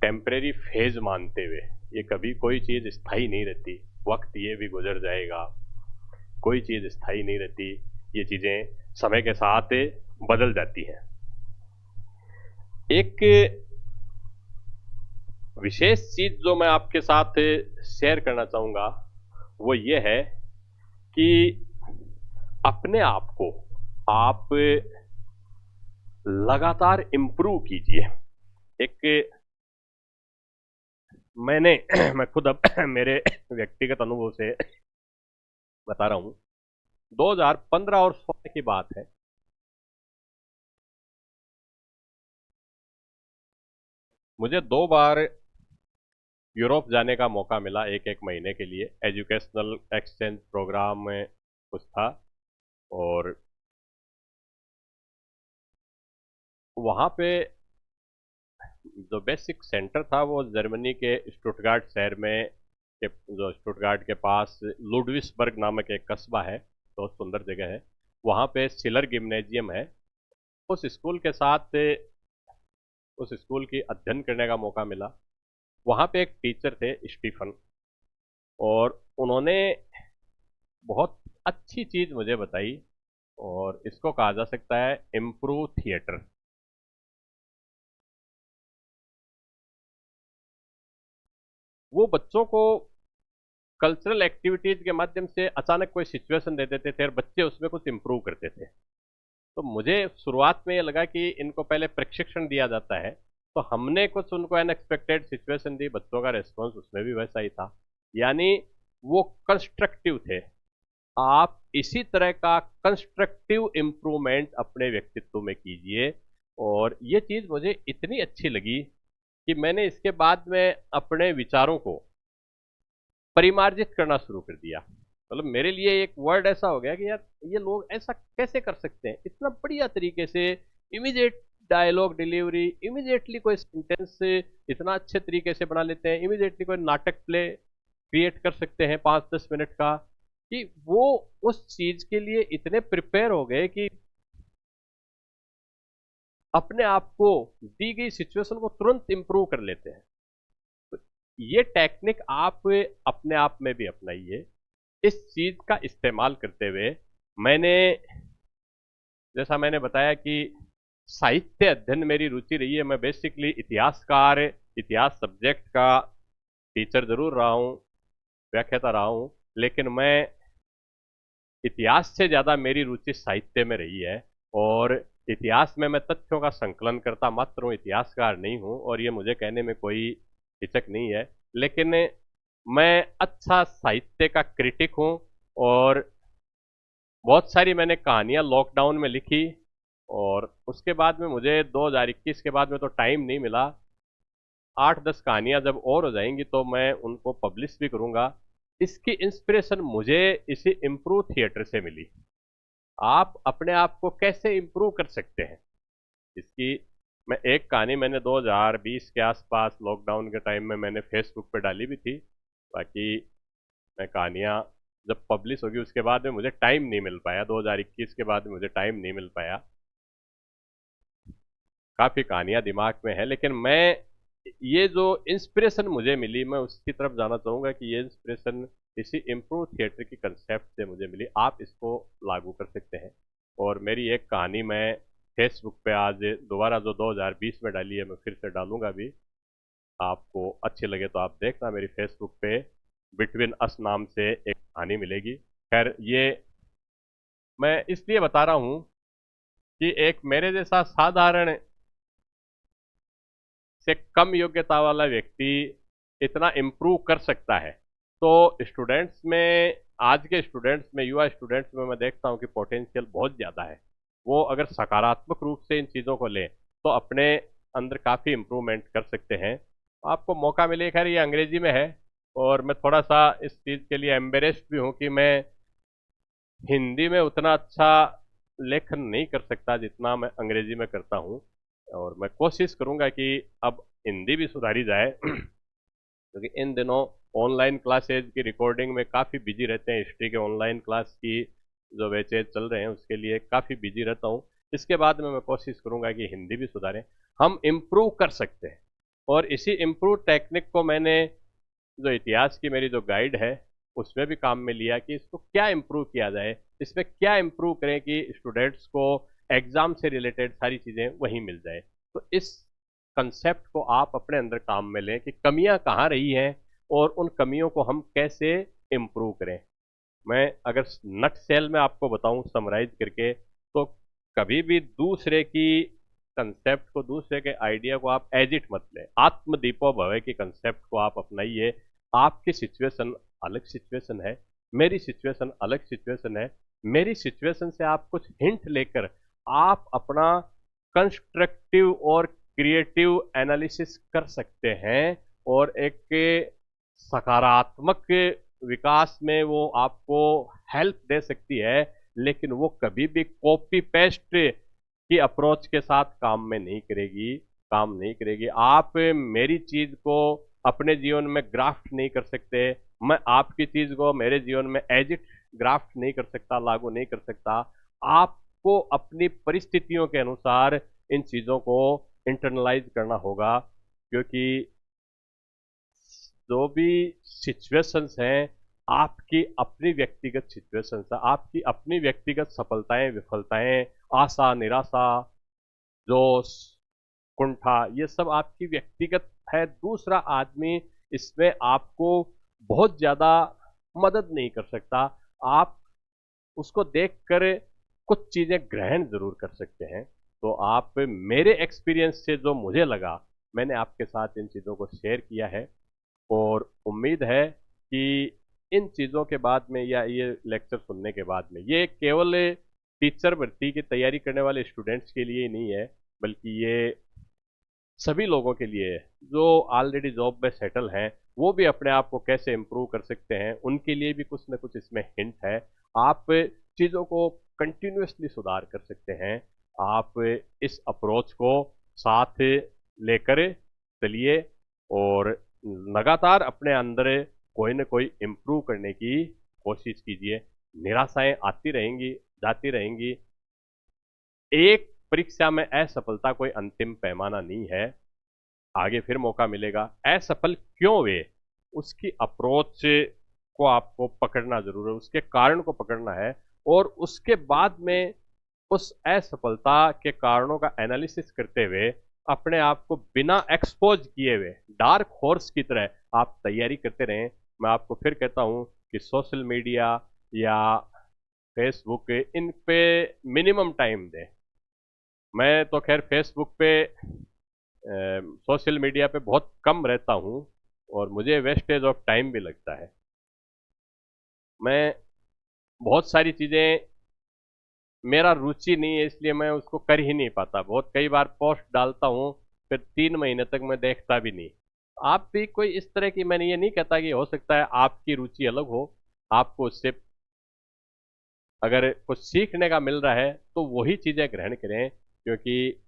टेम्परेरी फेज मानते हुए, ये कभी कोई चीज स्थायी नहीं रहती, वक्त ये भी गुजर जाएगा। कोई चीज़ स्थायी नहीं रहती, ये चीज़ें समय के साथ बदल जाती हैं। एक विशेष चीज़ जो मैं आपके साथ शेयर करना चाहूँगा, वो ये है कि अपने आप को आप लगातार इम्प्रूव कीजिए। एक मैंने मैं खुद अब मेरे व्यक्तिगत अनुभव से बता रहा हूँ। 2015 और 16 की बात है। मुझे 2 बार यूरोप जाने का मौका मिला, एक महीने के लिए। एजुकेशनल एक्सचेंज प्रोग्राम में कुछ था, और वहाँ पे जो बेसिक सेंटर था वो जर्मनी के स्टुटगार्ट शहर में, जो स्टुटगार्ट के पास लुडविसबर्ग नामक एक कस्बा है, बहुत सुंदर जगह है। वहाँ पे सिलर जिम्नेजियम है। उस स्कूल के साथ उस स्कूल की अध्ययन करने का मौका मिला। वहाँ पे एक टीचर थे, स्टीफन, और उन्होंने बहुत अच्छी चीज़ मुझे बताई, और इसको कहा जा सकता है इम्प्रूव थिएटर। वो बच्चों को कल्चरल एक्टिविटीज के माध्यम से अचानक कोई सिचुएशन दे देते थे और बच्चे उसमें कुछ इम्प्रूव करते थे। तो मुझे शुरुआत में ये लगा कि इनको पहले प्रशिक्षण दिया जाता है, तो हमने कुछ उनको अनएक्सपेक्टेड सिचुएशन दी, बच्चों का रिस्पॉन्स उसमें भी वैसा ही था। यानी वो कंस्ट्रक्टिव थे। आप इसी तरह का कंस्ट्रक्टिव इम्प्रूवमेंट अपने व्यक्तित्व में कीजिए। और ये चीज़ मुझे इतनी अच्छी लगी कि मैंने इसके बाद में अपने विचारों को परिमार्जित करना शुरू कर दिया। मतलब मेरे लिए एक वर्ड ऐसा हो गया कि यार, ये लोग ऐसा कैसे कर सकते हैं, इतना बढ़िया तरीके से इमीडिएट डायलॉग डिलीवरी, इमीडिएटली कोई सेंटेंस इतना अच्छे तरीके से बना लेते हैं, इमीडिएटली कोई नाटक प्ले क्रिएट कर सकते हैं 5-10 मिनट का, कि वो उस चीज के लिए इतने प्रिपेयर हो गए कि अपने आप को दी गई सिचुएशन को तुरंत इंप्रूव कर लेते हैं। तो ये टेक्निक आप अपने आप में भी अपनाइए। इस चीज का इस्तेमाल करते हुए मैंने, जैसा मैंने बताया कि साहित्य अध्ययन मेरी रुचि रही है। मैं बेसिकली इतिहासकार, इतिहास सब्जेक्ट का टीचर जरूर रहा हूँ, व्याख्याता रहा हूँ, लेकिन मैं इतिहास से ज़्यादा मेरी रुचि साहित्य में रही है। और इतिहास में मैं तथ्यों का संकलन करता मात्र हूँ, इतिहासकार नहीं हूँ, और ये मुझे कहने में कोई हिचक नहीं है। लेकिन मैं अच्छा साहित्य का क्रिटिक हूँ, और बहुत सारी मैंने कहानियाँ लॉकडाउन में लिखी, और उसके बाद में मुझे 2021 के बाद में तो टाइम नहीं मिला। 8-10 कहानियाँ जब और हो जाएंगी तो मैं उनको पब्लिश भी करूँगा। इसकी इंस्पिरेशन मुझे इसी इम्प्रूव थिएटर से मिली। आप अपने आप को कैसे इम्प्रूव कर सकते हैं, इसकी मैं एक कहानी मैंने 2020 के आसपास लॉकडाउन के टाइम में मैंने फेसबुक पे डाली भी थी। बाकी मैं कहानियाँ जब पब्लिश होगी उसके बाद में मुझे टाइम नहीं मिल पाया, 2021 के बाद में मुझे टाइम नहीं मिल पाया। काफ़ी कहानियाँ दिमाग में है, लेकिन मैं ये जो इंस्पिरेशन मुझे मिली, मैं उसकी तरफ जाना चाहूँगा कि ये इंस्पिरेशन इसी इम्प्रूव थिएटर की कंसेप्ट से मुझे मिली। आप इसको लागू कर सकते हैं। और मेरी एक कहानी मैं फेसबुक पे आज दोबारा जो 2020 में डाली है, मैं फिर से डालूंगा भी। आपको अच्छी लगे तो आप देखना, मेरी फेसबुक पे बिटवीन अस नाम से एक कहानी मिलेगी। खैर, ये मैं इसलिए बता रहा हूँ कि एक मेरे जैसा साधारण से कम योग्यता वाला व्यक्ति इतना इम्प्रूव कर सकता है। तो स्टूडेंट्स में, आज के स्टूडेंट्स में, युवा स्टूडेंट्स में मैं देखता हूँ कि पोटेंशियल बहुत ज़्यादा है। वो अगर सकारात्मक रूप से इन चीज़ों को लें तो अपने अंदर काफ़ी इम्प्रूवमेंट कर सकते हैं। आपको मौका मिले, खैर ये अंग्रेजी में है, और मैं थोड़ा सा इस चीज़ के लिए एम्बेरेस्ड भी हूँ कि मैं हिंदी में उतना अच्छा लेखन नहीं कर सकता जितना मैं अंग्रेजी में करता हूँ। और मैं कोशिश करूँगा कि अब हिंदी भी सुधारी जाए क्योंकि इन दिनों ऑनलाइन क्लासेज की रिकॉर्डिंग में काफ़ी बिजी रहते हैं। हिस्ट्री के ऑनलाइन क्लास की जो बैचेज चल रहे हैं उसके लिए काफ़ी बिजी रहता हूँ। इसके बाद में मैं कोशिश करूँगा कि हिंदी भी सुधारें। हम इम्प्रूव कर सकते हैं, और इसी इम्प्रूव टेक्निक को मैंने, जो इतिहास की मेरी जो गाइड है उसमें भी काम में लिया कि इसको क्या इम्प्रूव किया जाए, इसमें क्या इम्प्रूव करें कि स्टूडेंट्स को एग्जाम से रिलेटेड सारी चीज़ें वहीं मिल जाए। तो इस कंसेप्ट को आप अपने अंदर काम में लें कि कमियां कहाँ रही हैं और उन कमियों को हम कैसे इम्प्रूव करें। मैं अगर नट सेल में आपको बताऊं समराइज करके, तो कभी भी दूसरे की कंसेप्ट को, दूसरे के आइडिया को आप एज इट मत लें। आत्मदीपो भव की कंसेप्ट को आप अपनाइए। आपकी सिचुएशन अलग सिचुएशन है, मेरी सिचुएशन अलग सिचुएशन है। मेरी सिचुएशन से आप कुछ हिंट लेकर आप अपना कंस्ट्रक्टिव और क्रिएटिव एनालिसिस कर सकते हैं और एक सकारात्मक विकास में वो आपको हेल्प दे सकती है। लेकिन वो कभी भी कॉपी पेस्ट की अप्रोच के साथ काम नहीं करेगी। आप मेरी चीज को अपने जीवन में ग्राफ्ट नहीं कर सकते, मैं आपकी चीज को मेरे जीवन में एज इट ग्राफ्ट नहीं कर सकता, लागू नहीं कर सकता। आपको अपनी परिस्थितियों के अनुसार इन चीजों को इंटरनलाइज करना होगा, क्योंकि जो भी सिचुएशंस हैं, आपकी अपनी व्यक्तिगत सिचुएशंस है, आपकी अपनी व्यक्तिगत सफलताएं विफलताएं, आशा निराशा, जोश कुंठा, ये सब आपकी व्यक्तिगत है। दूसरा आदमी इसमें आपको बहुत ज्यादा मदद नहीं कर सकता। आप उसको देखकर कुछ चीजें ग्रहण जरूर कर सकते हैं। तो आप मेरे एक्सपीरियंस से जो मुझे लगा, मैंने आपके साथ इन चीजों को शेयर किया है। और उम्मीद है कि इन चीज़ों के बाद में या ये लेक्चर सुनने के बाद में, ये केवल टीचर भर्ती की तैयारी करने वाले स्टूडेंट्स के लिए ही नहीं है, बल्कि ये सभी लोगों के लिए है जो ऑलरेडी जॉब में सेटल हैं। वो भी अपने आप को कैसे इम्प्रूव कर सकते हैं, उनके लिए भी कुछ ना कुछ इसमें हिंट है। आप चीज़ों को कंटिन्यूसली सुधार कर सकते हैं। आप इस अप्रोच को साथ लेकर चलिए और लगातार अपने अंदर कोई ना कोई इम्प्रूव करने की कोशिश कीजिए। निराशाएं आती रहेंगी, जाती रहेंगी। एक परीक्षा में असफलता कोई अंतिम पैमाना नहीं है, आगे फिर मौका मिलेगा। असफल क्यों हुए, उसकी अप्रोच को आपको पकड़ना जरूर है, उसके कारण को पकड़ना है और उसके बाद में उस असफलता के कारणों का एनालिसिस करते हुए अपने आप को बिना एक्सपोज किए हुए डार्क हॉर्स की तरह आप तैयारी करते रहें। मैं आपको फिर कहता हूं कि सोशल मीडिया या फेसबुक इन पे मिनिमम टाइम दें। मैं तो खैर फेसबुक पे, सोशल मीडिया पे बहुत कम रहता हूं और मुझे वेस्टेज ऑफ टाइम भी लगता है। मैं बहुत सारी चीज़ें, मेरा रुचि नहीं है इसलिए मैं उसको कर ही नहीं पाता। बहुत कई बार पोस्ट डालता हूँ, फिर 3 महीने तक मैं देखता भी नहीं। आप भी कोई इस तरह की, मैंने ये नहीं कहता कि हो सकता है आपकी रुचि अलग हो, आपको उससे अगर कुछ सीखने का मिल रहा है तो वही चीज़ें ग्रहण करें। क्योंकि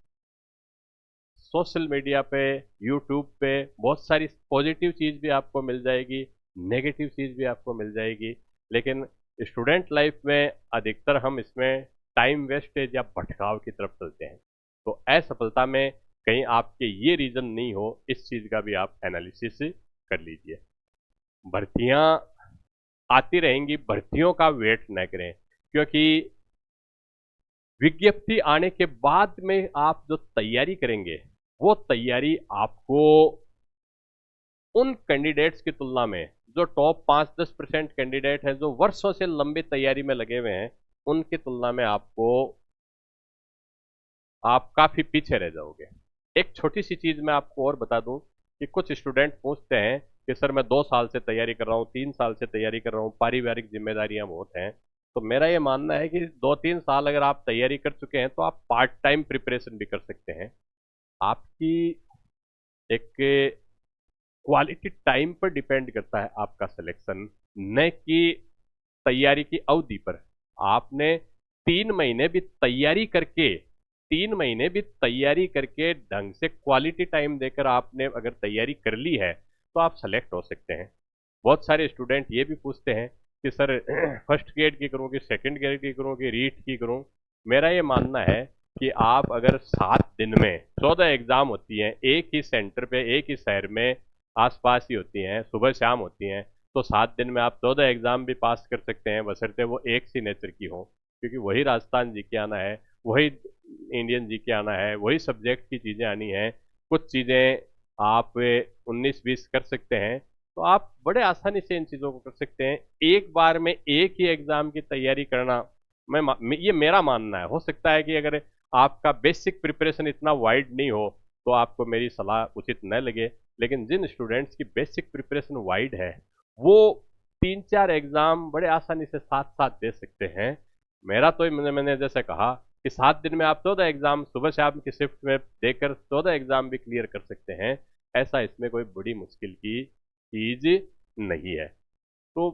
सोशल मीडिया पे, यूट्यूब पे बहुत सारी पॉजिटिव चीज़ भी आपको मिल जाएगी, नेगेटिव चीज़ भी आपको मिल जाएगी। लेकिन स्टूडेंट लाइफ में अधिकतर हम इसमें टाइम वेस्टेज या भटकाव की तरफ चलते हैं। तो असफलता में कहीं आपके ये रीज़न नहीं हो, इस चीज़ का भी आप एनालिसिस कर लीजिए। भर्तियां आती रहेंगी, भर्तियों का वेट न करें, क्योंकि विज्ञप्ति आने के बाद में आप जो तैयारी करेंगे, वो तैयारी आपको उन कैंडिडेट्स की तुलना में, जो टॉप 5-10% कैंडिडेट हैं जो वर्षों से लंबी तैयारी में लगे हुए हैं, उनकी तुलना में आप काफी पीछे रह जाओगे। एक छोटी सी चीज मैं आपको और बता दूं कि कुछ स्टूडेंट पूछते हैं कि सर मैं 2 साल से तैयारी कर रहा हूँ, 3 साल से तैयारी कर रहा हूँ, पारिवारिक जिम्मेदारियां बहुत हैं। तो मेरा ये मानना है कि 2-3 साल अगर आप तैयारी कर चुके हैं तो आप पार्ट टाइम प्रिपरेशन भी कर सकते हैं। आपकी एक क्वालिटी टाइम पर डिपेंड करता है आपका सिलेक्शन, न कि तैयारी की अवधि पर। आपने 3 महीने भी तैयारी करके 3 महीने भी तैयारी करके ढंग से क्वालिटी टाइम देकर आपने अगर तैयारी कर ली है तो आप सेलेक्ट हो सकते हैं। बहुत सारे स्टूडेंट ये भी पूछते हैं कि सर फर्स्ट ग्रेड की करूँ कि सेकंड ग्रेड की करूँ कि रीट की करूँ। मेरा ये मानना है कि आप अगर 7 दिन में 14 एग्जाम होती हैं, एक ही सेंटर पे, एक ही शहर में, आसपास ही होती हैं, सुबह शाम होती हैं, तो 7 दिन में आप 14 एग्जाम भी पास कर सकते हैं, बशर्ते वो एक सी नेचर की हो, क्योंकि वही राजस्थान जी के आना है, वही इंडियन जी के आना है, वही सब्जेक्ट की चीजें आनी है। कुछ चीजें आप 19-20 कर सकते हैं, तो आप बड़े आसानी से इन चीजों को कर सकते हैं। एक बार में एक ही एग्जाम की तैयारी करना, ये मेरा मानना है। हो सकता है कि अगर आपका बेसिक प्रिपरेशन इतना वाइड नहीं हो तो आपको मेरी सलाह उचित न लगे, लेकिन जिन स्टूडेंट्स की बेसिक प्रिपरेशन वाइड है वो 3-4 एग्जाम बड़े आसानी से साथ साथ दे सकते हैं। मेरा तो मैंने जैसे कहा कि 7 दिन में आप 14 एग्जाम सुबह शाम की शिफ्ट में देकर 14 एग्जाम भी क्लियर कर सकते हैं। ऐसा इसमें कोई बड़ी मुश्किल की चीज नहीं है। तो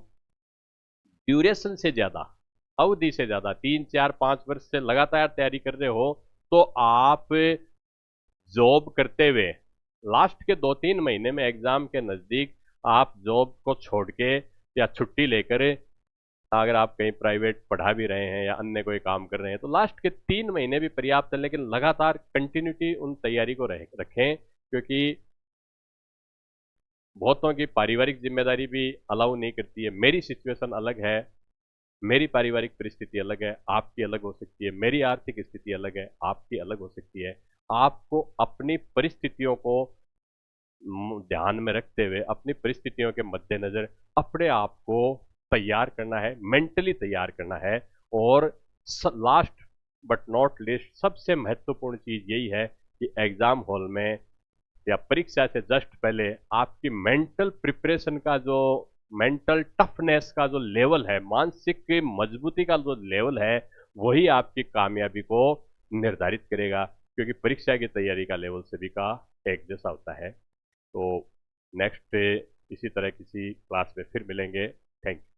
ड्यूरेशन से ज्यादा, अवधि से ज्यादा, 3-4-5 वर्ष से लगातार तैयारी कर रहे हो तो आप जॉब करते हुए लास्ट के 2-3 महीने में एग्जाम के नजदीक आप जॉब को छोड़ के या छुट्टी लेकर, अगर आप कहीं प्राइवेट पढ़ा भी रहे हैं या अन्य कोई काम कर रहे हैं, तो लास्ट के 3 महीने भी पर्याप्त है, लेकिन लगातार कंटिन्यूटी उन तैयारी को रखें, क्योंकि बहुतों की पारिवारिक जिम्मेदारी भी अलाउ नहीं करती है। मेरी सिचुएशन अलग है, मेरी पारिवारिक परिस्थिति अलग है, आपकी अलग हो सकती है, मेरी आर्थिक स्थिति अलग है, आपकी अलग हो सकती है। आपको अपनी परिस्थितियों को ध्यान में रखते हुए, अपनी परिस्थितियों के मद्देनजर अपने आप को तैयार करना है, मेंटली तैयार करना है। और लास्ट बट नॉट लीस्ट सबसे महत्वपूर्ण चीज यही है कि एग्जाम हॉल में या परीक्षा से जस्ट पहले आपकी मेंटल प्रिपरेशन का जो, मेंटल टफनेस का जो लेवल है, मानसिक मजबूती का जो लेवल है, वही आपकी कामयाबी को निर्धारित करेगा, क्योंकि परीक्षा की तैयारी का लेवल सभी का एक जैसा होता है। तो नेक्स्ट इसी तरह किसी क्लास में फिर मिलेंगे। Thank you.